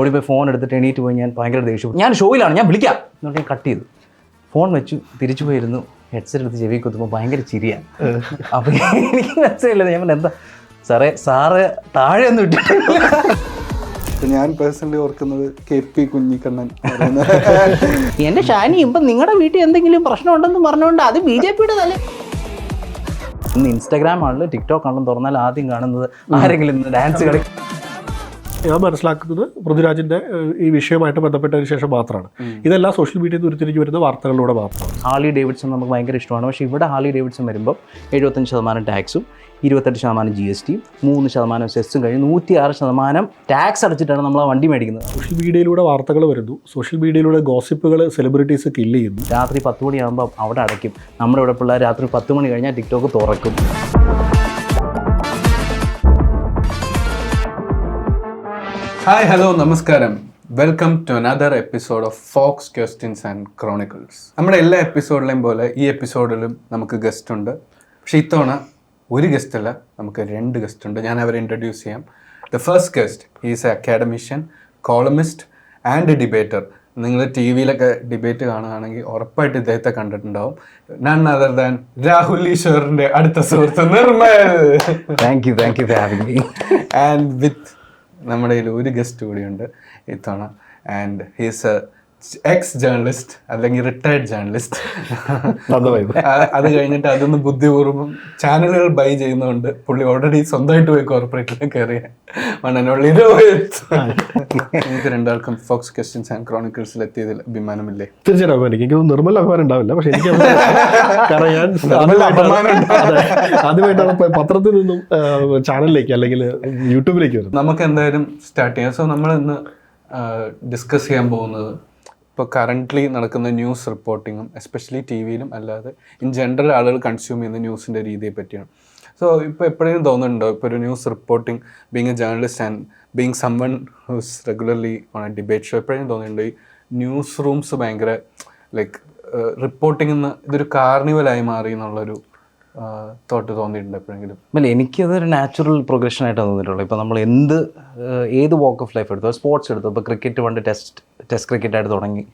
ഓടിപ്പോയി ഫോൺ എടുത്തിട്ട് എണീറ്റ് പോയി. ഞാൻ ഭയങ്കര ദേഷ്യം. ഞാൻ ഷോയിലാണ്, ഞാൻ വിളിക്കാം എന്നിട്ട് ഞാൻ കട്ട് ചെയ്തു. ഫോൺ വെച്ചു, തിരിച്ചു പോയിരുന്നു. ഹെഡ്സെറ്റ് എടുത്ത് ചെവി കുത്തുമ്പോൾ ഭയങ്കര ചിരിയാണ്. അപ്പം എനിക്ക് മനസ്സിലായില്ല. ഞാൻ എന്താ സാറ് താഴെ ഒന്നും ഇട്ടിട്ടില്ല. ഞാൻ പേഴ്സണലി ഓർക്കുന്നത് KP കുഞ്ഞിക്കണ്ണൻ. എന്റെ ഷാനി ഇപ്പം നിങ്ങളുടെ വീട്ടിൽ എന്തെങ്കിലും പ്രശ്നം ഉണ്ടെന്ന് പറഞ്ഞുകൊണ്ട് അത് BJPയുടെ തന്നെ. ഇന്ന് ഇൻസ്റ്റാഗ്രാം ആണല്ലോ ടിക്ടോക്ക് ആണെന്ന് തുറന്നാൽ ആദ്യം കാണുന്നത് ആരെങ്കിലും ഇന്ന് ഡാൻസ് കളി. ഞാൻ മനസ്സിലാക്കുന്നത് പൃഥ്വിരാജിന്റെ ഈ വിഷയമായിട്ട് ബന്ധപ്പെട്ടതിന് ശേഷം മാത്രമാണ്. ഇതെല്ലാം സോഷ്യൽ മീഡിയയിൽ ഉരുത്തിരിഞ്ഞ് വരുന്ന വാർത്തകളിലൂടെ മാത്രമാണ്. ഹാർലി ഡേവിഡ്സൺ നമുക്ക് ഭയങ്കര ഇഷ്ടമാണ്. പക്ഷേ ഇവിടെ ഹാർലി ഡേവിഡ്സൺ വരുമ്പോൾ 75% ടാക്സും 28% GST, 3% സെസ്സും കഴിഞ്ഞ് 106% ടാക്സ് അടച്ചിട്ടാണ് നമ്മൾ ആ വണ്ടി മേടിക്കുന്നത്. സോഷ്യൽ മീഡിയയിലൂടെ വാർത്തകൾ വരുന്നു, സോഷ്യൽ മീഡിയയിലൂടെ ഗോസിപ്പുകൾ സെലിബ്രിറ്റീസ് കില്ല് ചെയ്യുന്നു. രാത്രി 10 മണിയാകുമ്പോൾ അവിടെ അടയ്ക്കും. നമ്മുടെ ഇവിടെ പിള്ളേർ രാത്രി 10 മണി കഴിഞ്ഞാൽ ടിക്ടോക്ക് തുറക്കും. ഹായ്, ഹലോ, നമസ്കാരം. Welcome to another episode of folks questions and chronicles. നമ്മുടെ എല്ലാ എപ്പിസോഡിലെയും പോലെ ഈ എപ്പിസോഡിലും നമുക്ക് ഗസ്റ്റ് ഉണ്ട്. പക്ഷേ ഇത്തവണ ഒരു ഗസ്റ്റ് അല്ല, നമുക്ക് 2 ഗസ്റ്റ് ഉണ്ട്. ഞാൻ അവരെ ഇൻട്രൊഡ്യൂസ് ചെയ്യാം. The first guest is A academician, columnist and debater. നിങ്ങൾ TV-യിലൊക്കെ ഡിബേറ്റ് കാണുകയാണെങ്കിൽ ഉറപ്പായിട്ട് ഇദ്ദേഹത്തെ കണ്ടിട്ടുണ്ടാവും. നൺ അതർ ദാൻ രാഹുൽ ഈശ്വറിന്റെ അടുത്ത സുഹൃത്ത് Nirmal. Thank you four having me. And with നമ്മുടെ കയ്യിൽ ഒരു ഗസ്റ്റ് കൂടിയുണ്ട് ഇത്തവണ. And he's A X journalist അല്ലെങ്കിൽ റിട്ടയർഡ് ജേർണലിസ്റ്റ്. അത് കഴിഞ്ഞിട്ട് അതൊന്ന് ബുദ്ധിപൂർവ്വം ചാനലുകൾ ബൈ ചെയ്യുന്നതുകൊണ്ട് പുള്ളി ഓൾറെഡി സ്വന്തമായിട്ട് പോയി കോർപ്പറേറ്റിൽ കയറിയ നിങ്ങൾക്ക് രണ്ടാൾക്കും ഫോക്സ് ക്വസ്റ്റ്യൻസ് ആൻഡ് ക്രോണിക്കിൾസിൽ എത്തിയതിൽ അഭിമാനമില്ലേ? തീർച്ചയായിട്ടും എനിക്ക് നിർമ്മൽ അഭിമാനം ഉണ്ടാവില്ല. പക്ഷെ എനിക്ക് കാരണം ഞാൻ ആദ്യമായിട്ടാണ് പത്രത്തിൽ നിന്നും ചാനലിലേക്ക് അല്ലെങ്കിൽ യൂട്യൂബിലേക്ക് വരുന്നത്. നമുക്ക് എന്തായാലും സ്റ്റാർട്ട് ചെയ്യാം. സോ നമ്മൾ ഇന്ന് ഡിസ്കസ് ചെയ്യാൻ പോകുന്നത് ഇപ്പോൾ കറൻ്റ്ലി നടക്കുന്ന ന്യൂസ് റിപ്പോർട്ടിങ്ങും എസ്പെഷ്യലി TV-യിലും അല്ലാതെ ഇൻ ജനറൽ ആളുകൾ കൺസ്യൂം ചെയ്യുന്ന ന്യൂസിൻ്റെ രീതിയെ പറ്റിയാണ്. സോ ഇപ്പോൾ എപ്പോഴെങ്കിലും തോന്നുന്നുണ്ടോ, ഇപ്പോൾ ഒരു news reporting being a journalist and being someone who's regularly on a debate show, എപ്പോഴെങ്കിലും തോന്നുന്നുണ്ടോ ഈ ന്യൂസ് റൂംസ് ഭയങ്കര ലൈക്ക് റിപ്പോർട്ടിംഗ് ഇതൊരു കാർണിവലായി മാറി എന്നുള്ളൊരു തോട്ട് തോന്നിയിട്ടുണ്ട് എപ്പോഴെങ്കിലും? അല്ല, എനിക്കതൊരു നാച്ചുറൽ പ്രോഗ്രഷൻ ആയിട്ടാണ് തോന്നിയിട്ടുള്ളത്. ഇപ്പോൾ നമ്മൾ ഏത് വാക്ക് ഓഫ് ലൈഫ് എടുത്തോ, സ്പോർട്സ് എടുത്തോ, ഇപ്പോൾ ക്രിക്കറ്റ് പണ്ട് ടെസ്റ്റ് ക്രിക്കറ്റായിട്ട് തുടങ്ങി,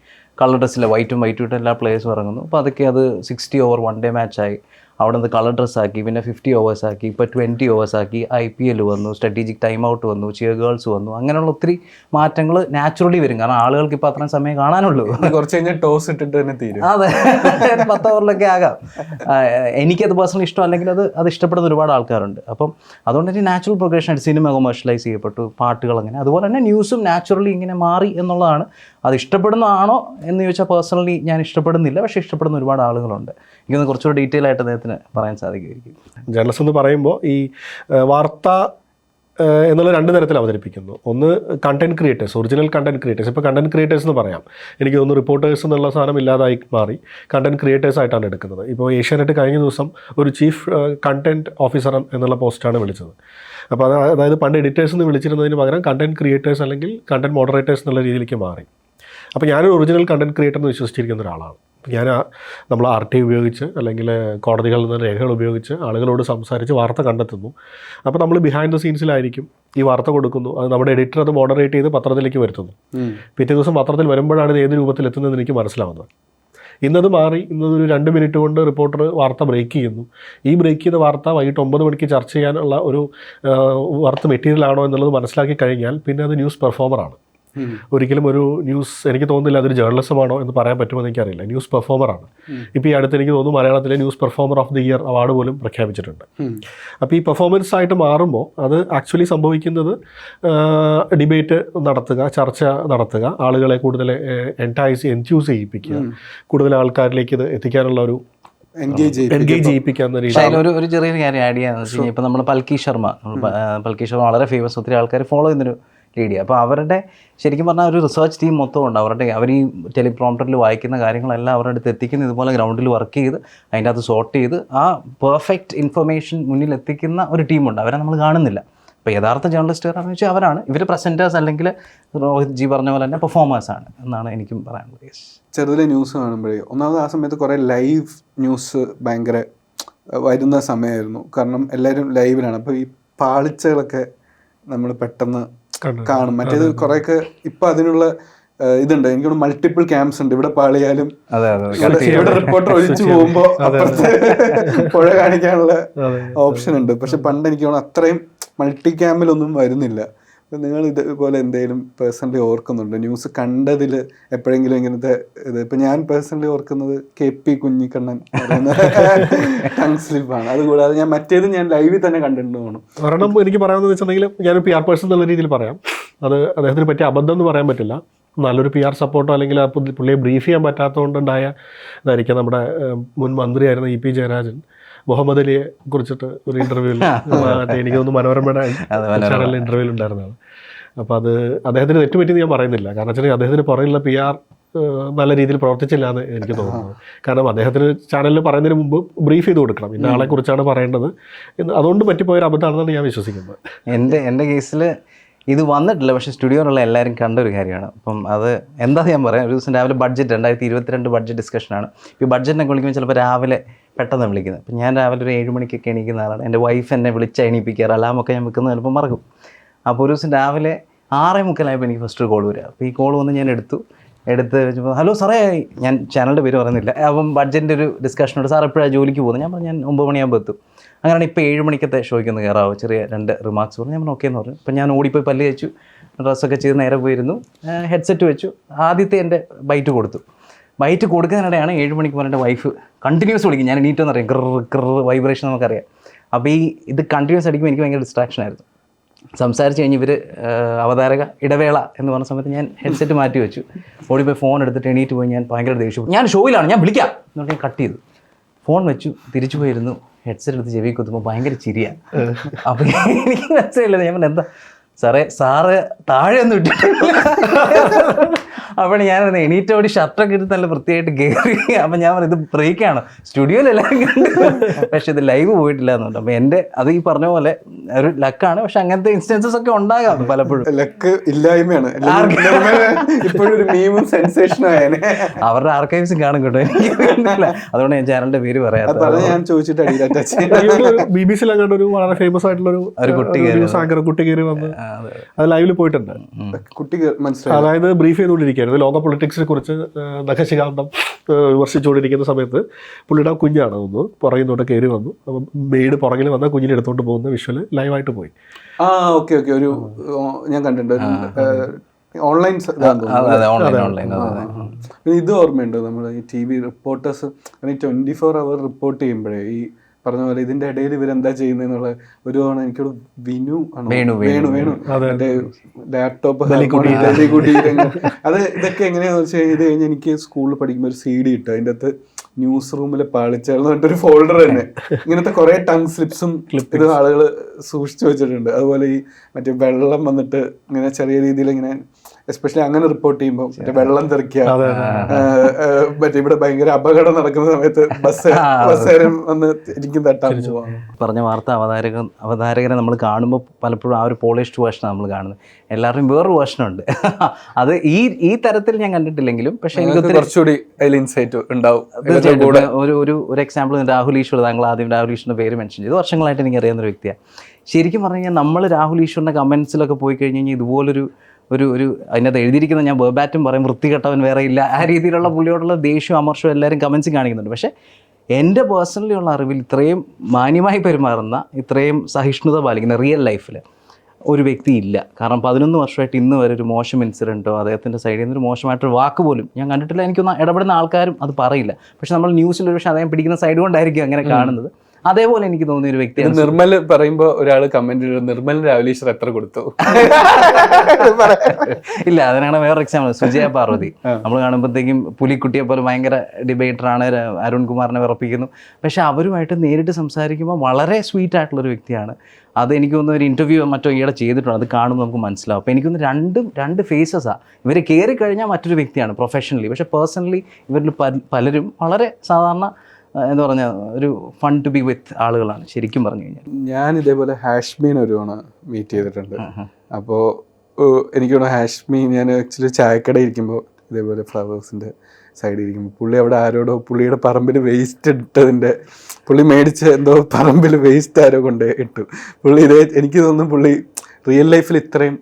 കളർ ഡ്രസ്സില്ല, വൈറ്റും എല്ലാ പ്ലേയേഴ്സും ഇറങ്ങുന്നു. അപ്പോൾ അതൊക്കെ അത് 60 ഓവർ വൺ ഡേ മാച്ചായി, അവിടെ നിന്ന് കളർ ഡ്രസ്സാക്കി, പിന്നെ 50 ഓവേഴ്സ് ആക്കി, ഇപ്പോൾ 20 ഓവേഴ്സ് ആക്കി, IPL വന്നു, സ്ട്രാറ്റജിക് ടൈം ഔട്ട് വന്നു, ചിയർ ഗേൾസ് വന്നു. അങ്ങനെയുള്ള ഒത്തിരി മാറ്റങ്ങൾ നാച്ചുറലി വരും. കാരണം ആളുകൾക്ക് ഇപ്പോൾ അത്രയും സമയം കാണാനുള്ളൂ. കുറച്ച് കഴിഞ്ഞാൽ ടോസ് ഇട്ടിട്ട് തന്നെ തീരും. അതെ, 10 ഓവറിലൊക്കെ ആകാം. എനിക്കത് പേഴ്സണലി ഇഷ്ടം, അല്ലെങ്കിൽ അത് ഇഷ്ടപ്പെടുന്ന ഒരുപാട് ആൾക്കാരുണ്ട്. അപ്പം അതുകൊണ്ട് തന്നെ നാച്ചുറൽ പ്രോഗ്രഷനായിട്ട് സിനിമ കൊമേഴ്ഷ്യലൈസ് ചെയ്യപ്പെട്ടു, പാട്ടുകൾ അങ്ങനെ. അതുപോലെ തന്നെ ന്യൂസും നാച്ചുറലി ഇങ്ങനെ മാറി എന്നുള്ളതാണ്. അത് ഇഷ്ടപ്പെടുന്നതാണോ എന്ന് ചോദിച്ചാൽ പേഴ്സണലി ഞാൻ ഇഷ്ടപ്പെടുന്നില്ല, പക്ഷേ ഇഷ്ടപ്പെടുന്ന ഒരുപാട് ആളുകളുണ്ട്. എനിക്കൊന്ന് കുറച്ചുകൂടി ഡീറ്റെയിൽ ആയിട്ട് അദ്ദേഹത്തിന് പറയാൻ സാധിക്കുമായിരിക്കും. ജേർണലിസ്റ്റ് എന്ന് പറയുമ്പോൾ ഈ വാർത്ത എന്നുള്ള 2 തരത്തിൽ അവതരിപ്പിക്കുന്നു. ഒന്ന് content creators, original content creators. ഇപ്പോൾ കണ്ടന്റ് ക്രിയേറ്റേഴ്സ് എന്ന് പറയാം. എനിക്ക് തോന്നുന്നു റിപ്പോർട്ടേഴ്സ് എന്നുള്ള സാധനം ഇല്ലാതായി മാറി കണ്ടന്റ് ക്രിയേറ്റേഴ്സ് ആയിട്ടാണ് എടുക്കുന്നത്. ഇപ്പോൾ ഏഷ്യാനെറ്റ് കഴിഞ്ഞ ദിവസം ഒരു ചീഫ് കണ്ടന്റ് ഓഫീസർ എന്നുള്ള പോസ്റ്റാണ് വിളിച്ചത്. അപ്പോൾ അതായത് പണ്ട് എഡിറ്റേഴ്സ് എന്ന് വിളിച്ചിരുന്നതിന് പകരം കണ്ടന്റ് ക്രിയേറ്റേഴ്സ് അല്ലെങ്കിൽ കണ്ടന്റ് മോഡറേറ്റേഴ്സ് എന്നുള്ള രീതിയിലേക്ക് മാറി. അപ്പോൾ ഞാനൊരു ഒറിജിനൽ കണ്ടന്റ് ക്രിയേറ്റർ എന്ന് വിശ്വസിച്ചിരിക്കുന്ന ഒരാളാണ്. നമ്മൾ RT ഉപയോഗിച്ച് അല്ലെങ്കിൽ കോടതികളിൽ നിന്ന് രേഖകൾ ഉപയോഗിച്ച് ആളുകളോട് സംസാരിച്ച് വാർത്ത കണ്ടെത്തുന്നു. അപ്പോൾ നമ്മൾ ബിഹൈൻഡ് ദ സീൻസിലായിരിക്കും ഈ വാർത്ത കൊടുക്കുന്നു. അത് നമ്മുടെ എഡിറ്റർ അത് മോഡറേറ്റ് ചെയ്ത് പത്രത്തിലേക്ക് വരുത്തുന്നു. പിറ്റേ ദിവസം പത്രത്തിൽ വരുമ്പോഴാണ് ഇത് ഏത് രൂപത്തിലെത്തുന്നതെന്ന് എനിക്ക് മനസ്സിലാവുന്നത്. ഇന്നത് മാറി. ഇന്നതൊരു 2 മിനിറ്റ് കൊണ്ട് റിപ്പോർട്ടർ വാർത്ത ബ്രേക്ക് ചെയ്യുന്നു. ഈ ബ്രേക്ക് ചെയ്ത വാർത്ത വൈകിട്ട് 9 മണിക്ക് ചർച്ച ചെയ്യാനുള്ള ഒരു വാർത്ത മെറ്റീരിയൽ ആണോ എന്നുള്ളത് മനസ്സിലാക്കി കഴിഞ്ഞാൽ പിന്നെ അത് ന്യൂസ് പെർഫോമറാണ്. ഒരിക്കലും ഒരു ന്യൂസ്, എനിക്ക് തോന്നുന്നില്ല അതൊരു ജേർണലിസമാണോ എന്ന് പറയാൻ പറ്റുമെന്ന് എനിക്കറിയില്ല. ന്യൂസ് പെർഫോമറാണ്. ഇപ്പോൾ ഈ അടുത്ത് എനിക്ക് തോന്നുന്നു മലയാളത്തിലെ news performer of the year award പോലും പ്രഖ്യാപിച്ചിട്ടുണ്ട്. അപ്പോൾ ഈ പെർഫോമൻസ് ആയിട്ട് മാറുമ്പോൾ അത് ആക്ച്വലി സംഭവിക്കുന്നത് ഡിബേറ്റ് നടത്തുക, ചർച്ച നടത്തുക, ആളുകളെ കൂടുതൽ എൻത്യൂസ് ചെയ്യിപ്പിക്കുക, കൂടുതൽ ആൾക്കാരിലേക്ക് ഇത് എത്തിക്കാനുള്ള ഒരു എൻഗേജ് ചെയ്യിപ്പിക്കാവുന്ന രീതിയിൽ. ഒരു ചെറിയൊരു കാര്യം ആഡ് ചെയ്യാന്ന് വെച്ച് കഴിഞ്ഞാൽ, ഇപ്പോൾ നമ്മൾ പൽക്കി ശർമ്മ വളരെ ഫേമസ്, ഒത്തിരി ആൾക്കാർ ഫോളോ ചെയ്യുന്നൊരു ലേഡിയാണ്. അപ്പോൾ അവരുടെ ശരിക്കും പറഞ്ഞാൽ ഒരു റിസർച്ച് ടീം മൊത്തം ഉണ്ട്. അവർ ഈ ടെലിപ്രോംപ്റ്ററിൽ വായിക്കുന്ന കാര്യങ്ങളെല്ലാം അവരുടെ അടുത്ത് എത്തിക്കുന്ന, ഇതുപോലെ ഗ്രൗണ്ടിൽ വർക്ക് ചെയ്ത് അതിൻ്റെ അകത്ത് സോർട്ട് ചെയ്ത് ആ പെർഫെക്റ്റ് ഇൻഫർമേഷൻ മുന്നിൽ എത്തിക്കുന്ന ഒരു ടീമുണ്ട്. അവരെ നമ്മൾ കാണുന്നില്ല. ഇപ്പോൾ യഥാർത്ഥ ജേർണലിസ്റ്റുകാരെന്ന് വെച്ചാൽ അവരാണ്. ഇവർ പ്രസൻറ്റേഴ്സ് അല്ലെങ്കിൽ രോഹിത് ജി പറഞ്ഞ പോലെ തന്നെ പെർഫോമേഴ്സാണ് എന്നാണ് എനിക്കും പറയാനുള്ളത്. ചെറുതിലെ ന്യൂസ് കാണുമ്പോഴേ ഒന്നാമത് ആ സമയത്ത് കുറേ ലൈവ് ന്യൂസ് ഭയങ്കര വരുന്ന സമയമായിരുന്നു. കാരണം എല്ലാവരും ലൈവിലാണ്. അപ്പോൾ ഈ പാളിച്ചകളൊക്കെ നമ്മൾ പെട്ടെന്ന് കാണും. മറ്റേത് കുറെയൊക്കെ ഇപ്പൊ അതിനുള്ള ഇതുണ്ട്. എനിക്ക് മൾട്ടിപ്പിൾ ക്യാമ്പ്സ് ഉണ്ട്. ഇവിടെ പാളിയാലും ഇവിടെ റിപ്പോർട്ടർ ഒഴിച്ചു പോകുമ്പോ അപ്പുറത്ത് പുഴ കാണിക്കാനുള്ള ഓപ്ഷൻ ഉണ്ട്. പക്ഷെ പണ്ട് എനിക്ക് തോന്നുന്നു അത്രയും മൾട്ടി ക്യാമ്പിലൊന്നും വരുന്നില്ല. നിങ്ങൾ ഇതുപോലെ എന്തെങ്കിലും പേഴ്സണലി ഓർക്കുന്നുണ്ട് ന്യൂസ് കണ്ടതിൽ എപ്പോഴെങ്കിലും ഇങ്ങനത്തെ ഇത്? ഇപ്പൊ ഞാൻ പേഴ്സണലി ഓർക്കുന്നത് KP കുഞ്ഞിക്കണ്ണൻ ടങ് സ്ലിപ്പാണ്. അതുകൂടാതെ ഞാൻ മറ്റേത് ഞാൻ ലൈവിൽ തന്നെ കണ്ടിട്ടുണ്ട് തോന്നുന്നു. ഒരെണ്ണം എനിക്ക് പറയാമെന്ന് വെച്ചിട്ടുണ്ടെങ്കിൽ ഞാനൊരു PR പേഴ്സൺ എന്നുള്ള രീതിയിൽ പറയാം. അത് അദ്ദേഹത്തിന് പറ്റിയ അബദ്ധം എന്ന് പറയാൻ പറ്റില്ല. നല്ലൊരു PR സപ്പോർട്ടോ അല്ലെങ്കിൽ പുള്ളിയെ ബ്രീഫ് ചെയ്യാൻ പറ്റാത്തതുകൊണ്ടുണ്ടായ ഇതായിരിക്കാം. നമ്മുടെ മുൻ മന്ത്രിയായിരുന്ന EP ജയരാജൻ മുഹമ്മദ് അലിയെ കുറിച്ചിട്ട് ഒരു ഇൻ്റർവ്യൂവിൽ എനിക്ക് തോന്നുന്നു മനോരമയുടെ ചാനലിൽ ഇൻ്റർവ്യൂവിൽ ഉണ്ടായിരുന്നതാണ്. അപ്പോൾ അത് അദ്ദേഹത്തിന് തെറ്റുപറ്റിയെന്ന് ഞാൻ പറയുന്നില്ല. കാരണം വെച്ചാൽ അദ്ദേഹത്തിന് പുറകിലുള്ള PR നല്ല രീതിയിൽ പ്രവർത്തിച്ചില്ല എന്ന് എനിക്ക് തോന്നുന്നത്. കാരണം അദ്ദേഹത്തിന് ചാനലിൽ പറയുന്നതിന് മുമ്പ് ബ്രീഫ് ചെയ്ത് കൊടുക്കണം, ഇന്ന ആളെ കുറിച്ചാണ് പറയേണ്ടത്. അതുകൊണ്ട് പറ്റിപ്പോയൊരു അബദ്ധമാണെന്നാണ് ഞാൻ വിശ്വസിക്കുന്നത്. എൻ്റെ കേസിൽ ഇത് വന്നിട്ടില്ല, പക്ഷേ സ്റ്റുഡിയോയിലുള്ള എല്ലാവരും കണ്ട ഒരു കാര്യമാണ്. അപ്പം അത് എന്താണെന്ന് ഞാൻ പറയാം. ഒരു ദിവസം രാവിലെ ബഡ്ജറ്റ് 2022 ബഡ്ജറ്റ് ഡിസ്കഷനാണ്. ഈ ബഡ്ജറ്റിനൊക്കെ വിളിക്കുമ്പോൾ ചിലപ്പോൾ രാവിലെ പെട്ടെന്ന് വിളിക്കുന്നത്. അപ്പം ഞാൻ രാവിലെ ഒരു 7 മണിക്കൊക്കെ എണീക്കുന്ന ആളാണ്. എൻ്റെ വൈഫ് എന്നെ വിളിച്ച് എണീപ്പിക്കാറ്, അലാമൊക്കെ ഞാൻ വെക്കുന്നത് ചിലപ്പോൾ മറക്കും. അപ്പോൾ ഒരു ദിവസം രാവിലെ 6:45 എനിക്ക് ഫസ്റ്റ് ഒരു കോൾ വരിക. അപ്പോൾ ഈ കോൾ വന്ന് ഞാൻ എടുത്ത് വെച്ചപ്പോൾ ഹലോ സാറേ, ഞാൻ ചാനലിൻ്റെ പേര് പറയുന്നില്ല. അപ്പം ബഡ്ജറ്റിൻ്റെ ഒരു ഡിസ്കഷനോട് സാർ എപ്പോഴാണ് ജോലിക്ക് പോകുന്നത്? ഞാൻ പറഞ്ഞു ഞാൻ 9 മണിയാകുമ്പോൾ എത്തും. അങ്ങനെയാണ് ഇപ്പോൾ 7 മണിക്കത്തെ ഷോയ്ക്ക് ഒന്ന് കയറാവോ, ചെറിയ 2 റിമാർക്സ് പറഞ്ഞു. ഞാൻ ഓക്കെ എന്ന് പറഞ്ഞു. അപ്പം ഞാൻ ഓടിപ്പോയി പല്ല് വെച്ചു, ഡ്രസ്സൊക്കെ ചെയ്ത് നേരെ പോയിരുന്നു, ഹെഡ്സെറ്റ് വെച്ചു. ആദ്യത്തെ എൻ്റെ ബൈറ്റ് കൊടുത്തു. ബൈറ്റ് കൊടുക്കുന്നതിനിടെയാണ് 7 മണിക്ക് പറഞ്ഞ വൈഫ് കണ്ടിന്യൂസ് വിളിക്കും. ഞാൻ എണീറ്റെന്ന് അറിയാം, ക്രർ വൈബ്രേഷൻ നമുക്കറിയാം. അപ്പോൾ ഇത് കണ്ടിന്യൂസ് അടിക്കുമ്പോൾ എനിക്ക് ഭയങ്കര ഡിസ്ട്രാക്ഷൻ ആയിരുന്നു. സംസാരിച്ച് കഴിഞ്ഞ് ഇവർ അവതാരക ഇടവേള എന്ന് പറഞ്ഞ സമയത്ത് ഞാൻ ഹെഡ്സെറ്റ് മാറ്റി വെച്ചു. ഓടിപ്പോയി ഫോൺ എടുത്തിട്ട് എണീറ്റ് പോയി. ഞാൻ ഭയങ്കര ദേഷ്യം, ഞാൻ ഷോയിലാണ്, ഞാൻ വിളിക്കാം എന്നിട്ട് ഞാൻ കട്ട് ചെയ്തു. ഫോൺ വെച്ചു, തിരിച്ചു പോയിരുന്നു. ഹെഡ്സെറ്റ് എടുത്ത് ചെവി കുത്തുമ്പോൾ ഭയങ്കര ചിരിയാണ്. അപ്പോൾ എനിക്ക് മനസ്സിലായില്ല. ഞാൻ എന്താ സാറ് താഴെ ഒന്നും ഇട്ടിട്ടില്ല. അപ്പോൾ ഞാൻ എണീറ്റോടി ഷർട്ടൊക്കെ ഇട്ട് നല്ല വൃത്തിയായിട്ട് കയറി. അപ്പം ഞാൻ പറഞ്ഞു ഇത് ബ്രേക്കാണ്, സ്റ്റുഡിയോയിലെല്ലാവരും കണ്ടു, പക്ഷെ ഇത് ലൈവ് പോയിട്ടില്ല എന്നുണ്ട്. അപ്പം എൻ്റെ അത് ഈ പറഞ്ഞ പോലെ ഒരു ലക്കാണ്. പക്ഷെ അങ്ങനത്തെ ഇൻസ്റ്റൻസസ് ഒക്കെ ഉണ്ടാകാം പലപ്പോഴും. ലക്ക് ഇല്ലായ്മയാണ് ഇപ്പോഴും ഒരു മീമും സെൻസേഷനും ആയേനെ. അവരുടെ ആർക്കൈവ്സും കാണും കേട്ടോ, എനിക്കറിയില്ല. അതുകൊണ്ട് ഞാൻ ചാനലിന്റെ പേര് പറയാം. ഞാൻ ചോദിച്ചിട്ട് BBC ഒരു വളരെ ഫേമസ് ആയിട്ടുള്ള ഒരു കുട്ടി കയറി വന്ന് അത് ലൈവിൽ പോയിട്ടുണ്ട്. കുട്ടി മനസ്സിലായി, അതായത് ബ്രീഫ് ചെയ്തുകൊണ്ടിരിക്കുകയായിരുന്നു ലോക പൊളിറ്റിക്സിനെ കുറിച്ച്. നഖശികാന്തം വിമർശിച്ചുകൊണ്ടിരിക്കുന്ന സമയത്ത് പുള്ളിയുടെ കുഞ്ഞാണ് ഒന്ന് പുറകിന്നോട്ട് കയറി വന്നു. അപ്പം മെയ്ഡ് പുറകിൽ വന്ന കുഞ്ഞിനെ എടുത്തോണ്ട് പോകുന്ന വിഷ്വൽ ലൈവായിട്ട് പോയി. ഓക്കെ ഒരു ഞാൻ കണ്ടിട്ടുണ്ട്, ഓൺലൈൻ. ഇത് ഓർമ്മയുണ്ടോ നമ്മൾ ഈ TV റിപ്പോർട്ടേഴ്സ് 24 അവർ റിപ്പോർട്ട് ചെയ്യുമ്പോഴേ ഈ പറഞ്ഞ പോലെ ഇതിന്റെ ഇടയിൽ ഇവരെന്താ ചെയ്യുന്നുള്ള ഒരു തവണ എനിക്കോട് വേണു മറ്റേ ലാപ്ടോപ്പ് അത് ഇതൊക്കെ എങ്ങനെയാന്ന് വെച്ച് ഇത് കഴിഞ്ഞ് എനിക്ക് സ്കൂളിൽ പഠിക്കുമ്പോൾ ഒരു CD ഇട്ടു. അതിൻ്റെ അകത്ത് ന്യൂസ് റൂമിലെ പാളിച്ചേർന്ന് പറഞ്ഞിട്ടൊരു ഫോൾഡർ തന്നെ ഇങ്ങനത്തെ കുറെ ടങ് സ്ലിപ്സും ഇത് ആളുകൾ സൂക്ഷിച്ചു വെച്ചിട്ടുണ്ട്. അതുപോലെ ഈ മറ്റേ വെള്ളം വന്നിട്ട് ഇങ്ങനെ ചെറിയ രീതിയിൽ ഇങ്ങനെ എസ്പെഷ്യലി അങ്ങനെ റിപ്പോർട്ട് ചെയ്യുമ്പോൾ മറ്റേ വെള്ളം തെറിക്കുക, മറ്റേ ഇവിടെ ഭയങ്കര അപകടം നടക്കുന്ന സമയത്ത് ബസ്സുകാരൻ വന്ന് എനിക്കും തട്ടാൻ പോവാം. പറഞ്ഞ വാർത്ത അവതാരകരെ നമ്മൾ കാണുമ്പോൾ പലപ്പോഴും ആ ഒരു പോളിഷ്ഡ് വേർഷനാണ് നമ്മൾ കാണുന്നത്. എല്ലാവരുടെയും വേറൊരു വേർഷനുണ്ട്. അത് ഈ തരത്തിൽ ഞാൻ കണ്ടിട്ടില്ലെങ്കിലും പക്ഷേ എനിക്ക് കുറച്ചുകൂടി അതിൽ ഇൻസൈറ്റ് ഉണ്ടാവും. ഒരു എക്സാമ്പിൾ രാഹുൽ ഈശ്വർ, താങ്കൾ ആദ്യം രാഹുൽ ഈശ്വറിൻ്റെ പേര് മെൻഷൻ ചെയ്തു. വർഷങ്ങളായിട്ട് എനിക്ക് അറിയാവുന്ന ഒരു വ്യക്തിയാണ്. ശരിക്കും പറഞ്ഞു കഴിഞ്ഞാൽ നമ്മൾ രാഹുൽ ഈശ്വറിൻ്റെ കമൻസിലൊക്കെ പോയി കഴിഞ്ഞ് കഴിഞ്ഞാൽ ഇതുപോലൊരു അതിനകത്ത് എഴുതിയിരിക്കുന്ന ഞാൻ ബേബാറ്റും പറയും വൃത്തികെട്ടവൻ വേറെ ഇല്ല, ആ രീതിയിലുള്ള പുള്ളിയോടുള്ള ദേഷ്യവും അമർഷവും എല്ലാവരും കമൻസും കാണിക്കുന്നുണ്ട്. പക്ഷേ എൻ്റെ പേഴ്സണലി ഉള്ള അറിവിൽ ഇത്രയും മാന്യമായി പെരുമാറുന്ന, ഇത്രയും സഹിഷ്ണുത പാലിക്കുന്ന റിയൽ ലൈഫിൽ ഒരു വ്യക്തി ഇല്ല. കാരണം 11 വർഷമായിട്ട് ഇന്ന് വരെ ഒരു മോശം ഇൻസിഡൻറ്റോ അദ്ദേഹത്തിൻ്റെ സൈഡിൽ നിന്നൊരു മോശമായിട്ടൊരു വാക്ക് പോലും ഞാൻ കണ്ടിട്ടില്ല. എനിക്കൊന്ന് ഇടപെടുന്ന ആൾക്കാരും അത് പറയില്ല. പക്ഷെ നമ്മൾ ന്യൂസിൽ ഒരു പക്ഷേ അദ്ദേഹം പിടിക്കുന്ന സൈഡ് കൊണ്ടായിരിക്കും അങ്ങനെ കാണുന്നത്. അതേപോലെ എനിക്ക് തോന്നിയ ഒരു വ്യക്തിയാണ് നിർമ്മൽ. പറയുമ്പോൾ ഒരാൾ കമന്റ് നിർമ്മൽ രാഹുൽ ഈശ്വർ എത്ര കൊടുത്തു? ഇല്ല, അതിനാണ് വേറെ എക്സാമ്പിൾ സുജയ പാർവതി. നമ്മൾ കാണുമ്പോഴത്തേക്കും പുലിക്കുട്ടിയെ പോലെ ഭയങ്കര ഡിബേറ്ററാണ്, അരുൺകുമാറിനെ വിറപ്പിക്കുന്നു. പക്ഷെ അവരുമായിട്ട് നേരിട്ട് സംസാരിക്കുമ്പോൾ വളരെ സ്വീറ്റ് ആയിട്ടുള്ളൊരു വ്യക്തിയാണ്. അത് എനിക്ക് തോന്നുന്ന ഒരു ഇൻ്റർവ്യൂ മറ്റോ ഈയിടെ ചെയ്തിട്ടുണ്ട്, അത് കാണുമ്പോൾ നമുക്ക് മനസ്സിലാവും. അപ്പോൾ എനിക്കൊന്ന് രണ്ട് ഫേസസാണ്. ഇവർ കയറി കഴിഞ്ഞാൽ മറ്റൊരു വ്യക്തിയാണ് പ്രൊഫഷണലി, പക്ഷെ പേഴ്സണലി ഇവരിൽ പലരും വളരെ സാധാരണ എന്ന് പറഞ്ഞാൽ ഒരു ഫൺ ടു ബി വിത്ത് ആളുകളാണ് ശരിക്കും പറഞ്ഞു കഴിഞ്ഞാൽ. ഞാൻ ഇതേപോലെ ഹാഷ്മീൻ ഒരു തവണ മീറ്റ് ചെയ്തിട്ടുണ്ട്. അപ്പോൾ എനിക്ക് തോന്നുന്നു ഹാഷ്മി ഞാൻ ആക്ച്വലി ചായക്കട ഇരിക്കുമ്പോൾ ഇതേപോലെ ഫ്ലവേഴ്സിൻ്റെ സൈഡിൽ ഇരിക്കുമ്പോൾ പുള്ളി അവിടെ ആരോടോ പുള്ളിയുടെ പറമ്പിൽ വേസ്റ്റ് ഇട്ടതിൻ്റെ പുള്ളി മേടിച്ച് എന്തോ പറമ്പിൽ വേസ്റ്റ് ആരോ കൊണ്ട് ഇട്ടു. പുള്ളി എനിക്ക് തോന്നുന്നു പുള്ളി റിയൽ ലൈഫിൽ ഇത്രയും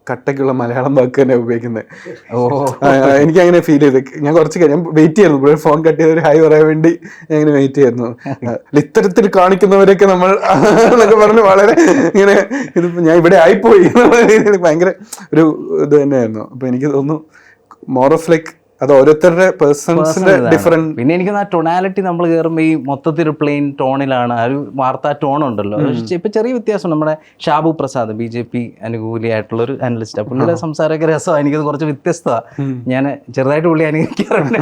കട്ടയ്ക്കുള്ള മലയാളം വാക്ക് തന്നെ ഉപയോഗിക്കുന്നത്. ഓ എനിക്ക് അങ്ങനെ ഫീൽ ചെയ്ത്. ഞാൻ കുറച്ച് ഞാൻ വെയിറ്റ് ചെയ്യായിരുന്നു, ഇവിടെ ഫോൺ കട്ട് ചെയ്ത് ഒരു ഹായ് പറയാൻ വേണ്ടി ഞാൻ ഇങ്ങനെ വെയിറ്റ് ചെയ്യായിരുന്നു. ഇത്തരത്തിൽ കാണിക്കുന്നവരൊക്കെ നമ്മൾ എന്നൊക്കെ പറഞ്ഞ് വളരെ ഇങ്ങനെ ഇതിപ്പോ ഞാൻ ഇവിടെ ആയിപ്പോയി എന്നുള്ള രീതിയിൽ ഭയങ്കര ഒരു ഇത് തന്നെയായിരുന്നു. അപ്പൊ എനിക്ക് തോന്നുന്നു മോർ ഓഫ് ലൈക്ക് അത് ഓരോരുത്തരുടെ പേഴ്സൺസിന്റെ ഡിഫറെന്റ്. പിന്നെ എനിക്ക് ആ ടൊണാലിറ്റി നമ്മൾ കയറുമ്പോൾ ഈ മൊത്തത്തിൽ ഒരു പ്ലെയിൻ ടോണിലാണ് ആ ഒരു വാർത്താ ടോൺ ഉണ്ടല്ലോ. ഇപ്പൊ ചെറിയ വ്യത്യാസം. നമ്മുടെ ഷാബു പ്രസാദ് BJP അനുകൂലിയായിട്ടുള്ള ഒരു അനലിസ്റ്റ്, പുള്ളിയുടെ സംസാരമൊക്കെ രസമാണ്. എനിക്കത് കുറച്ച് വ്യത്യസ്തമാണ്. ഞാൻ ചെറുതായിട്ട് പുള്ളി അനുകരിക്കാറുണ്ട്.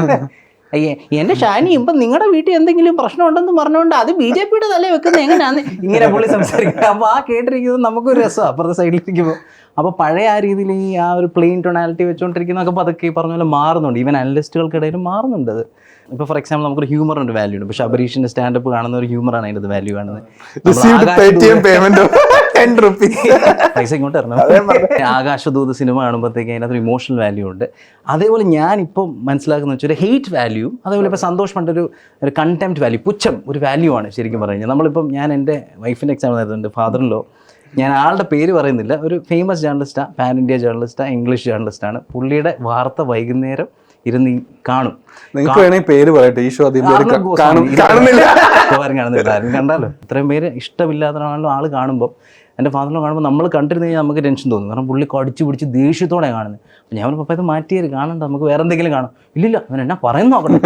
അയ്യേ എന്റെ ഷാനി ഇപ്പം നിങ്ങളുടെ വീട്ടിൽ എന്തെങ്കിലും പ്രശ്നം ഉണ്ടെന്ന് പറഞ്ഞുകൊണ്ട് അത് BJPയുടെ തലേ വെക്കുന്നത് എങ്ങനെയാന്ന് ഇങ്ങനെ പുള്ളി സംസാരിക്കുന്നത്. അപ്പോൾ ആ കേട്ടിരിക്കുന്നത് നമുക്കൊരു രസമാണ് അപ്പുറത്തെ സൈഡിലിരിക്കുമ്പോൾ. അപ്പോൾ പഴയ ആ രീതിയിൽ ഈ ആ ഒരു പ്ലെയിൻ ടൊണാലിറ്റി വെച്ചുകൊണ്ടിരിക്കുന്നതൊക്കെ പതുക്കെ പറഞ്ഞ പോലെ മാറുന്നുണ്ട്. ഈവൻ അനലിസ്റ്റുകൾക്കിടയിലും മാറുന്നുണ്ട് അത്. ഇപ്പോൾ ഫോർ എക്സാമ്പിൾ നമുക്കൊരു ഹ്യൂമറിൻ്റെ വാല്യൂ ഉണ്ട്. പക്ഷെ ശബരീഷിൻ്റെ സ്റ്റാൻഡപ്പ് കാണുന്ന ഒരു ഹ്യൂമറാണ് അതിൻ്റെ വാല്യൂ കാണുന്നത്. പൈസ ഇങ്ങോട്ട് തരണം. ആകാശദൂത് സിനിമ കാണുമ്പോഴത്തേക്ക് അതിനകത്തൊരു ഇമോഷണൽ വാല്യൂ ഉണ്ട്. അതേപോലെ ഞാനിപ്പം മനസ്സിലാക്കുന്ന വെച്ചാൽ ഒരു ഹെയ്റ്റ് വാല്യൂ, അതേപോലെ ഇപ്പോൾ സന്തോഷ് പണ്ട് ഒരു കണ്ടംപ്റ്റ് വാല്യൂ, പുച്ഛം ഒരു വാല്യൂ ആണ് ശരിക്കും പറഞ്ഞു കഴിഞ്ഞാൽ. നമ്മളിപ്പം ഞാൻ എൻ്റെ വൈഫിൻ്റെ എക്സാമ്പിൾ ആയതുകൊണ്ട് ഫാദറിലോ, ഞാൻ ആളുടെ പേര് പറയുന്നില്ല, ഒരു ഫേമസ് ജേർണലിസ്റ്റാണ്, പാൻ ഇന്ത്യ ജേർണലിസ്റ്റാണ്, ഇംഗ്ലീഷ് ജേർണലിസ്റ്റാണ്. പുള്ളിയുടെ വാർത്ത വൈകുന്നേരം ഇരുന്ന് കാണും. നിങ്ങൾക്ക് വേണമെങ്കിൽ പേര് പറയട്ടെ, ഈ ഷോ കാണുന്നില്ല, ആരും കണ്ടാലോ. ഇത്രയും പേര് ഇഷ്ടമില്ലാത്തതാണല്ലോ ആൾ കാണുമ്പോൾ. എൻ്റെ ഫാദറിനെ കാണുമ്പോൾ നമ്മൾ കണ്ടിരുന്നു കഴിഞ്ഞാൽ നമുക്ക് ടെൻഷൻ തോന്നും. കാരണം പുള്ളി കടിച്ചു പിടിച്ച് ദേഷ്യത്തോടെ കാണുന്നത്. അപ്പം ഞാൻ പപ്പ ഇത് മാറ്റിയത് കാണണ്ട, നമുക്ക് വേറെ എന്തെങ്കിലും കാണാം. ഇല്ലില്ല അവൻ എന്നാ പറയുന്നു നോക്കട്ടെ,